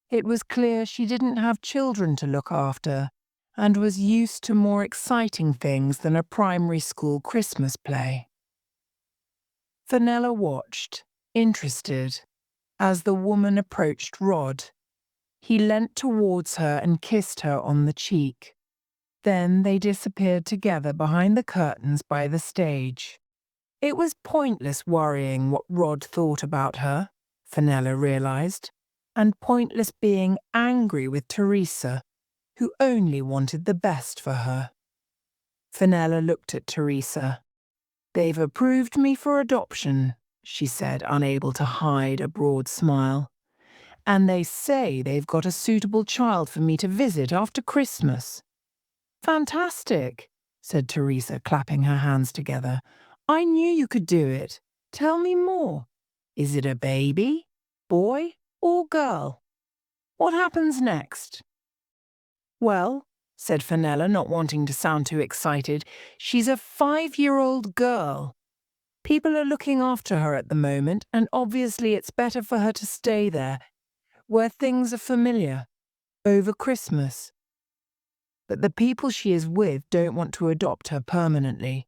[SPEAKER 1] It was clear she didn't have children to look after and was used to more exciting things than a primary school Christmas play. Fanella watched, interested, as the woman approached Rod. He leant towards her and kissed her on the cheek. Then they disappeared together behind the curtains by the stage. It was pointless worrying what Rod thought about her, Fanella realized, and pointless being angry with Teresa, who only wanted the best for her. Fanella looked at Teresa. They've approved me for adoption, she said, unable to hide a broad smile. And they say they've got a suitable child for me to visit after Christmas. Fantastic, said Teresa, clapping her hands together. I knew you could do it. Tell me more. Is it a baby, boy, or girl? What happens next? Well, said Fanella, not wanting to sound too excited, she's a 5-year-old girl. People are looking after her at the moment, and obviously it's better for her to stay there, where things are familiar, over Christmas. But the people she is with don't want to adopt her permanently.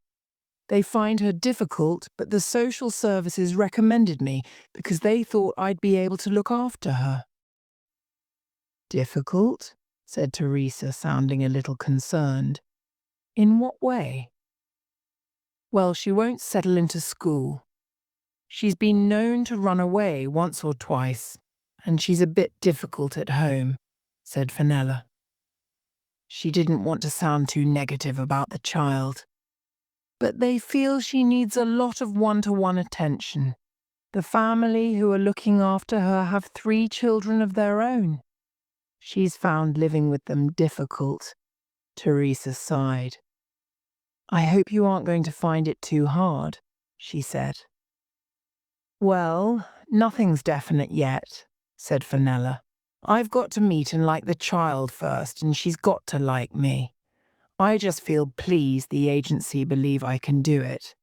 [SPEAKER 1] They find her difficult, but the social services recommended me because they thought I'd be able to look after her. Difficult? Said Teresa, sounding a little concerned. In what way? Well, she won't settle into school. She's been known to run away once or twice, and she's a bit difficult at home, said Fanella. She didn't want to sound too negative about the child. But they feel she needs a lot of one-to-one attention. The family who are looking after her have 3 children of their own. She's found living with them difficult. Teresa sighed. I hope you aren't going to find it too hard, she said. Well, nothing's definite yet, said Fanella. I've got to meet and like the child first, and she's got to like me. I just feel pleased the agency believe I can do it.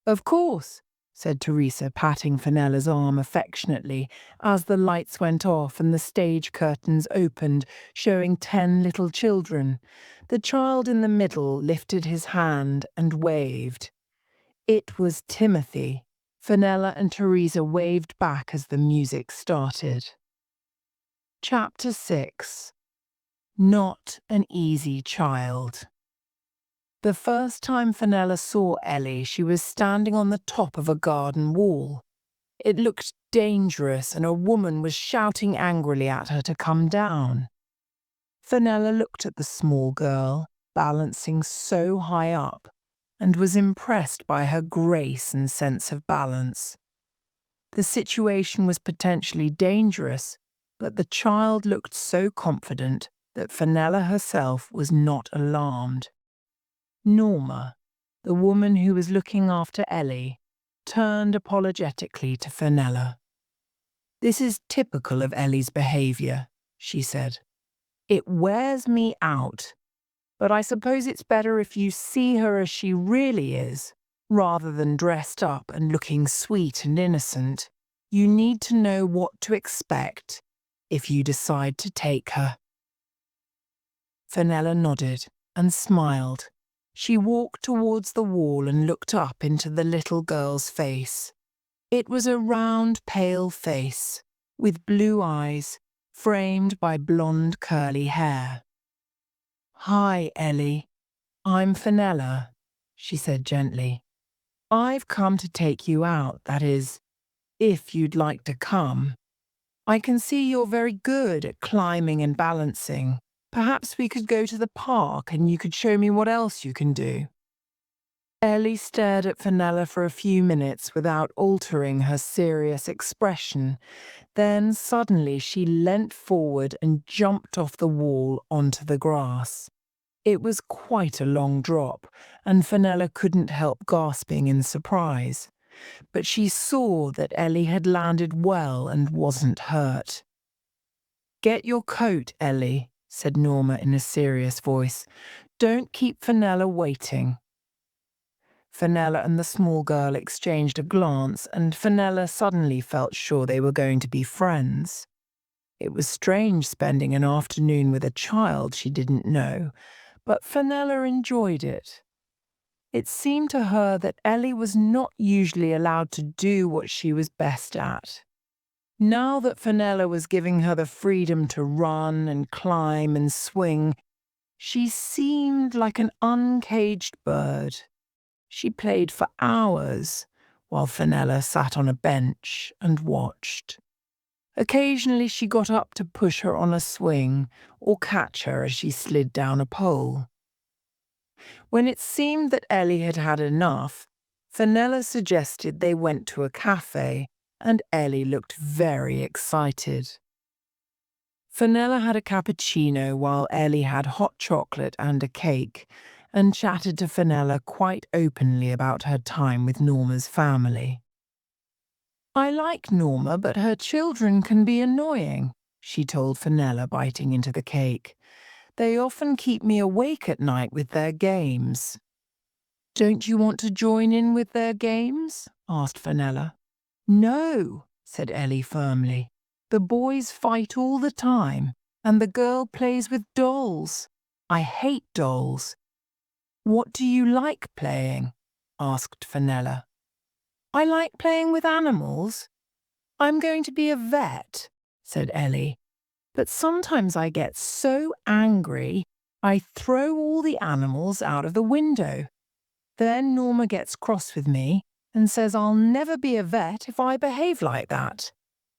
[SPEAKER 1] Of course, said Teresa, patting Fanella's arm affectionately as the lights went off and the stage curtains opened, showing 10 little children. The child in the middle lifted his hand and waved. It was Timothy. Fanella and Teresa waved back as the music started. Chapter 6. Not an easy child. The first time Fanella saw Ellie, she was standing on the top of a garden wall. It looked dangerous, and a woman was shouting angrily at her to come down. Fanella looked at the small girl, balancing so high up, and was impressed by her grace and sense of balance. The situation was potentially dangerous, but the child looked so confident that Fanella herself was not alarmed. Norma, the woman who was looking after Ellie, turned apologetically to Fanella. This is typical of Ellie's behaviour, she said. It wears me out, but I suppose it's better if you see her as she really is, rather than dressed up and looking sweet and innocent. You need to know what to expect if you decide to take her. Fanella nodded and smiled. She walked towards the wall and looked up into the little girl's face. It was a round, pale face, with blue eyes, framed by blonde curly hair. Hi, Ellie. I'm Fanella, she said gently. I've come to take you out, that is, if you'd like to come. I can see you're very good at climbing and balancing. Perhaps we could go to the park and you could show me what else you can do. Ellie stared at Fanella for a few minutes without altering her serious expression. Then suddenly she leant forward and jumped off the wall onto the grass. It was quite a long drop, and Fanella couldn't help gasping in surprise. But she saw that Ellie had landed well and wasn't hurt. Get your coat, Ellie, said Norma in a serious voice. Don't keep Fanella waiting. Fanella and the small girl exchanged a glance, and Fanella suddenly felt sure they were going to be friends. It was strange spending an afternoon with a child she didn't know, but Fanella enjoyed it. It seemed to her that Ellie was not usually allowed to do what she was best at. Now that Fanella was giving her the freedom to run and climb and swing, she seemed like an uncaged bird. She played for hours, while Fanella sat on a bench and watched. Occasionally she got up to push her on a swing or catch her as she slid down a pole. When it seemed that Ellie had had enough, Fanella suggested they went to a cafe, and Ellie looked very excited. Fanella had a cappuccino while Ellie had hot chocolate and a cake, and chatted to Fanella quite openly about her time with Norma's family. I like Norma, but her children can be annoying, she told Fanella, biting into the cake. They often keep me awake at night with their games. Don't you want to join in with their games? Asked Fanella. No, said Ellie firmly. The boys fight all the time, and the girl plays with dolls. I hate dolls. What do you like playing? Asked Fanella. I like playing with animals. I'm going to be a vet, said Ellie. But sometimes I get so angry, I throw all the animals out of the window. Then Norma gets cross with me and says I'll never be a vet if I behave like that.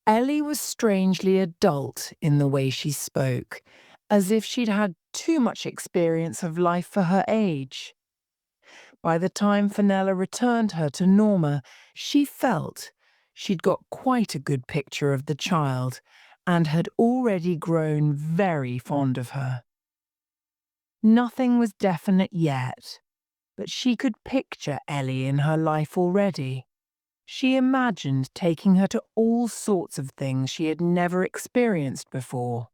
[SPEAKER 1] Ellie was strangely adult in the way she spoke, as if she'd had too much experience of life for her age. By the time Fanella returned her to Norma, she felt she'd got quite a good picture of the child and had already grown very fond of her. Nothing was definite yet, but she could picture Ellie in her life already. She imagined taking her to all sorts of things she had never experienced before.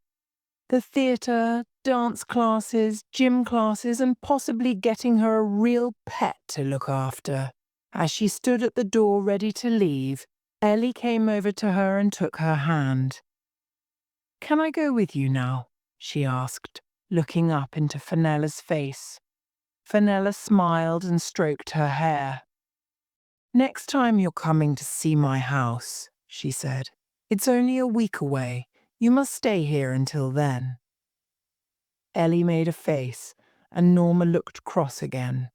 [SPEAKER 1] The theatre, dance classes, gym classes, and possibly getting her a real pet to look after. As she stood at the door ready to leave, Ellie came over to her and took her hand. Can I go with you now? She asked, looking up into Fanella's face. Fanella smiled and stroked her hair. Next time you're coming to see my house, she said. It's only a week away. You must stay here until then. Ellie made a face, and Norma looked cross again.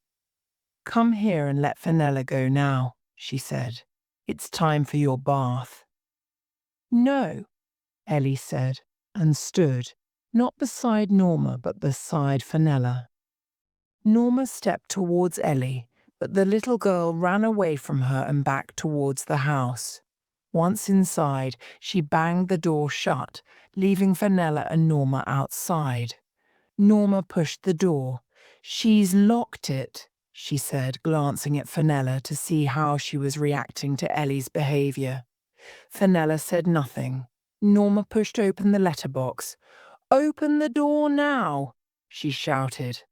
[SPEAKER 1] Come here and let Fanella go now, she said. It's time for your bath. No, Ellie said, and stood, not beside Norma, but beside Fanella. Norma stepped towards Ellie, but the little girl ran away from her and back towards the house. Once inside, she banged the door shut, leaving Fanella and Norma outside. Norma pushed the door. She's locked it, she said, glancing at Fanella to see how she was reacting to Ellie's behaviour. Fanella said nothing. Norma pushed open the letterbox. Open the door now, she shouted,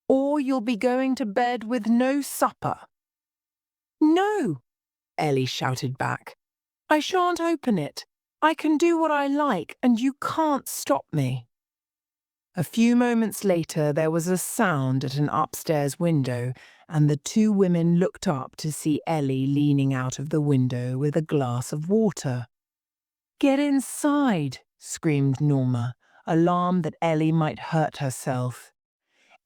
[SPEAKER 1] or you'll be going to bed with no supper. No, Ellie shouted back. I shan't open it. I can do what I like, and you can't stop me. A few moments later, there was a sound at an upstairs window, and the two women looked up to see Ellie leaning out of the window with a glass of water. Get inside, screamed Norma, alarmed that Ellie might hurt herself.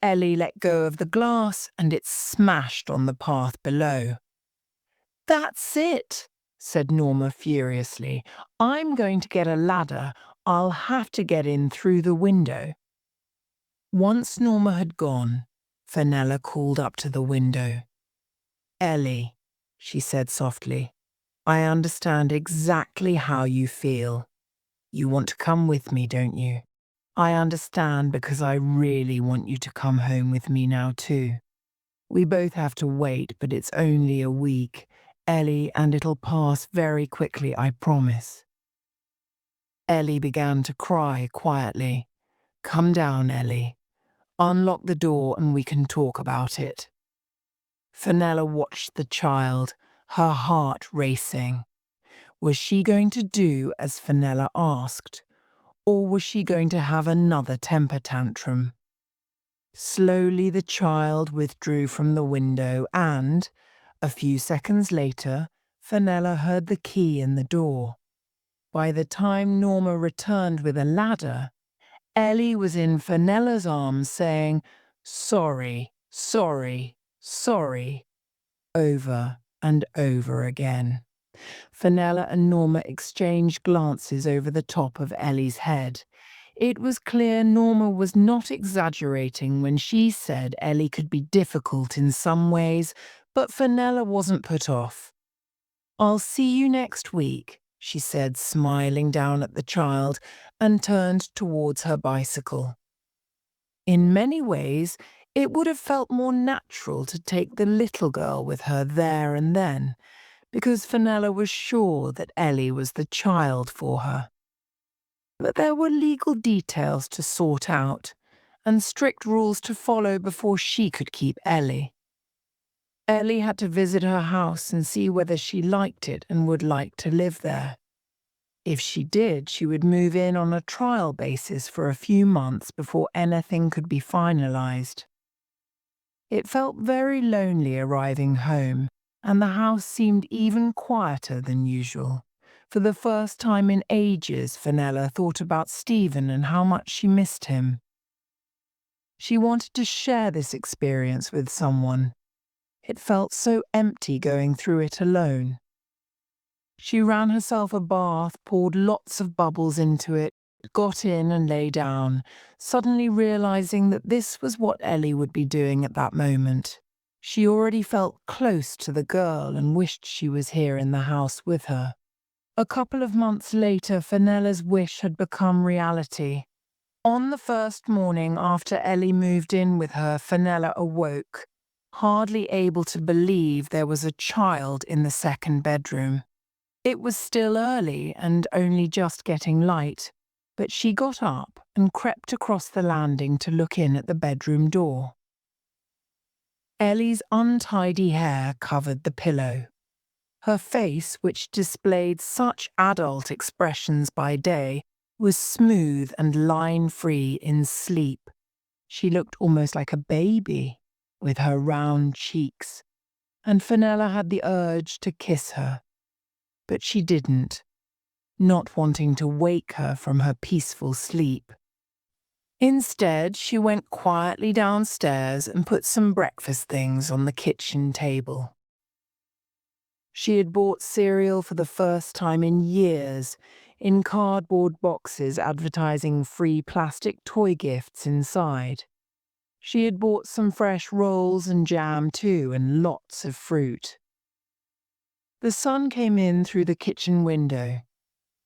[SPEAKER 1] Ellie let go of the glass, and it smashed on the path below. That's it, said Norma furiously. I'm going to get a ladder. I'll have to get in through the window. Once Norma had gone, Fanella called up to the window. Ellie, she said softly, I understand exactly how you feel. You want to come with me, don't you? I understand because I really want you to come home with me now too. We both have to wait, but it's only a week, Ellie, and it'll pass very quickly, I promise. Ellie began to cry quietly. Come down, Ellie. Unlock the door and we can talk about it. Fanella watched the child, her heart racing. Was she going to do as Fanella asked, or was she going to have another temper tantrum? Slowly the child withdrew from the window and, a few seconds later, Fanella heard the key in the door. By the time Norma returned with a ladder, Ellie was in Fanella's arms saying, sorry, sorry, sorry, over and over again. Fanella and Norma exchanged glances over the top of Ellie's head. It was clear Norma was not exaggerating when she said Ellie could be difficult in some ways, but Fanella wasn't put off. I'll see you next week, she said, smiling down at the child, and turned towards her bicycle. In many ways, it would have felt more natural to take the little girl with her there and then, because Fanella was sure that Ellie was the child for her. But there were legal details to sort out, and strict rules to follow before she could keep Ellie. Ellie had to visit her house and see whether she liked it and would like to live there. If she did, she would move in on a trial basis for a few months before anything could be finalized. It felt very lonely arriving home, and the house seemed even quieter than usual. For the first time in ages, Fanella thought about Stephen and how much she missed him. She wanted to share this experience with someone. It felt so empty going through it alone. She ran herself a bath, poured lots of bubbles into it, got in and lay down, suddenly realizing that this was what Ellie would be doing at that moment. She already felt close to the girl and wished she was here in the house with her. A couple of months later, Fanella's wish had become reality. On the first morning after Ellie moved in with her, Fanella awoke, hardly able to believe there was a child in the second bedroom. It was still early and only just getting light, but she got up and crept across the landing to look in at the bedroom door. Ellie's untidy hair covered the pillow. Her face, which displayed such adult expressions by day, was smooth and line-free in sleep. She looked almost like a baby, with her round cheeks, and Fanella had the urge to kiss her. But she didn't, not wanting to wake her from her peaceful sleep. Instead, she went quietly downstairs and put some breakfast things on the kitchen table. She had bought cereal for the first time in years, in cardboard boxes advertising free plastic toy gifts inside. She had bought some fresh rolls and jam too, and lots of fruit. The sun came in through the kitchen window.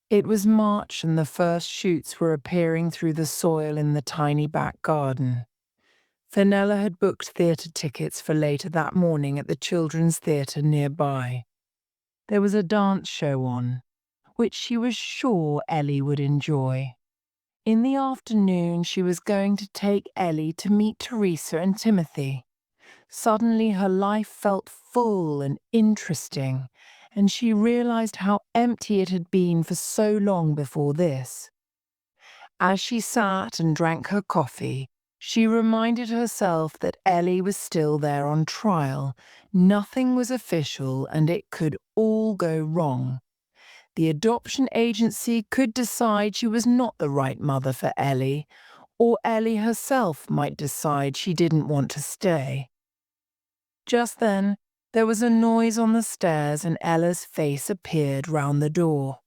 [SPEAKER 1] It was March and the first shoots were appearing through the soil in the tiny back garden. Fanella had booked theatre tickets for later that morning at the children's theatre nearby. There was a dance show on, which she was sure Ellie would enjoy. In the afternoon, she was going to take Ellie to meet Teresa and Timothy. Suddenly, her life felt full and interesting, and she realized how empty it had been for so long before this. As she sat and drank her coffee, she reminded herself that Ellie was still there on trial. Nothing was official, and it could all go wrong. The adoption agency could decide she was not the right mother for Ellie, or Ellie herself might decide she didn't want to stay. Just then, there was a noise on the stairs and Ella's face appeared round the door.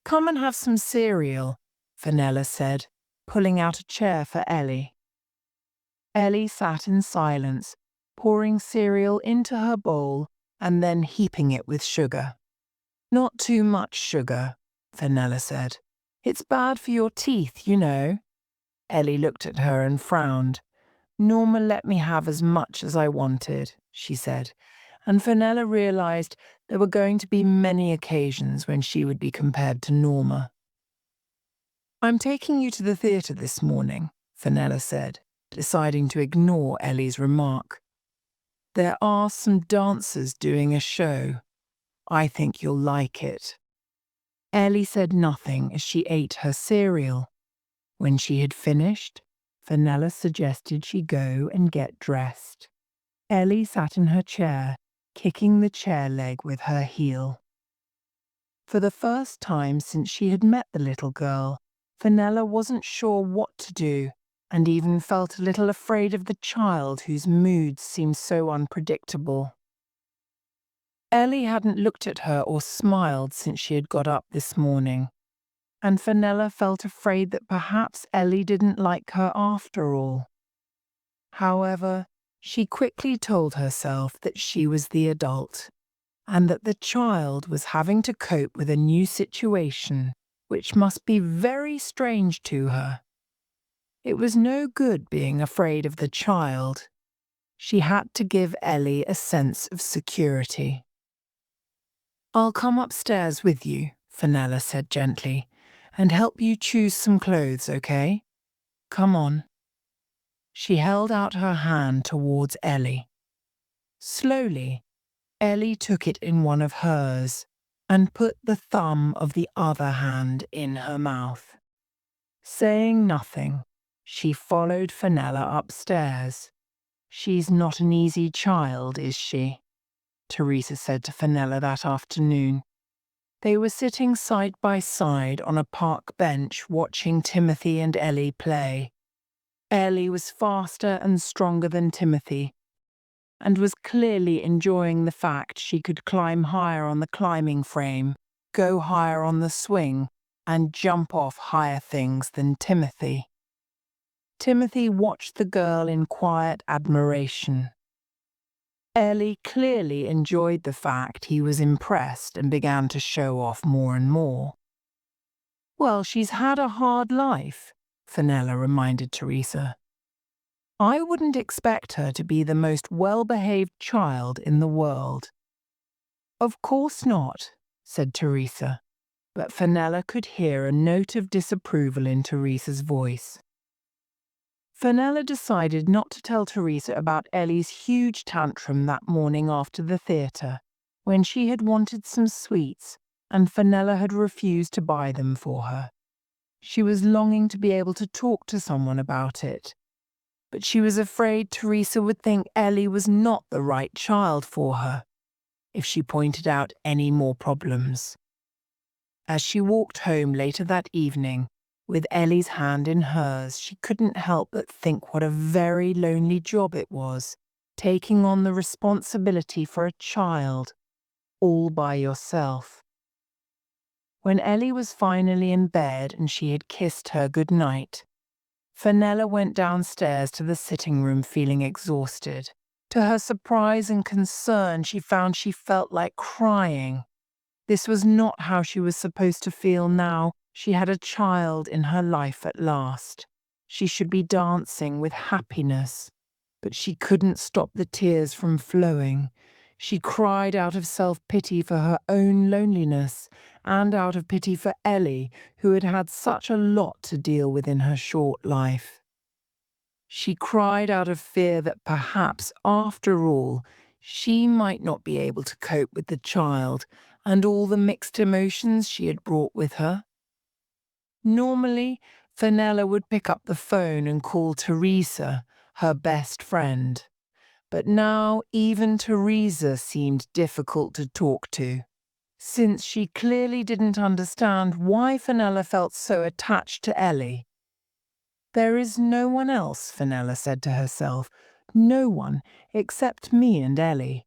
[SPEAKER 1] "Come and have some cereal," Fanella said, pulling out a chair for Ellie. Ellie sat in silence, pouring cereal into her bowl and then heaping it with sugar. "Not too much sugar," Fanella said. "It's bad for your teeth, you know." Ellie looked at her and frowned. "Norma let me have as much as I wanted," she said, and Fanella realized there were going to be many occasions when she would be compared to Norma. "I'm taking you to the theatre this morning," Fanella said, deciding to ignore Ellie's remark. "There are some dancers doing a show. I think you'll like it." Ellie said nothing as she ate her cereal. When she had finished, Fanella suggested she go and get dressed. Ellie sat in her chair, kicking the chair leg with her heel. For the first time since she had met the little girl, Fanella wasn't sure what to do, and even felt a little afraid of the child whose moods seemed so unpredictable. Ellie hadn't looked at her or smiled since she had got up this morning, and Fanella felt afraid that perhaps Ellie didn't like her after all. However, she quickly told herself that she was the adult, and that the child was having to cope with a new situation, which must be very strange to her. It was no good being afraid of the child. She had to give Ellie a sense of security. "I'll come upstairs with you," Fanella said gently, "and help you choose some clothes, okay? Come on." She held out her hand towards Ellie. Slowly, Ellie took it in one of hers and put the thumb of the other hand in her mouth. Saying nothing, she followed Fanella upstairs. "She's not an easy child, is she?" Teresa said to Fanella that afternoon. They were sitting side by side on a park bench watching Timothy and Ellie play. Ellie was faster and stronger than Timothy, and was clearly enjoying the fact she could climb higher on the climbing frame, go higher on the swing, and jump off higher things than Timothy. Timothy watched the girl in quiet admiration. Ellie clearly enjoyed the fact he was impressed and began to show off more and more. "Well, she's had a hard life," Fanella reminded Teresa. "I wouldn't expect her to be the most well-behaved child in the world." "Of course not," said Teresa, but Fanella could hear a note of disapproval in Teresa's voice. Fanella decided not to tell Teresa about Ellie's huge tantrum that morning after the theatre, when she had wanted some sweets and Fanella had refused to buy them for her. She was longing to be able to talk to someone about it, but she was afraid Teresa would think Ellie was not the right child for her if she pointed out any more problems. As she walked home later that evening, with Ellie's hand in hers, she couldn't help but think what a very lonely job it was, taking on the responsibility for a child, all by yourself. When Ellie was finally in bed and she had kissed her good night, Fanella went downstairs to the sitting room feeling exhausted. To her surprise and concern, she found she felt like crying. This was not how she was supposed to feel now. She had a child in her life at last. She should be dancing with happiness, but she couldn't stop the tears from flowing. She cried out of self-pity for her own loneliness and out of pity for Ellie, who had had such a lot to deal with in her short life. She cried out of fear that perhaps, after all, she might not be able to cope with the child and all the mixed emotions she had brought with her. Normally, Fanella would pick up the phone and call Teresa, her best friend. But now even Teresa seemed difficult to talk to, since she clearly didn't understand why Fanella felt so attached to Ellie. "There is no one else," Fanella said to herself. "No one except me and Ellie.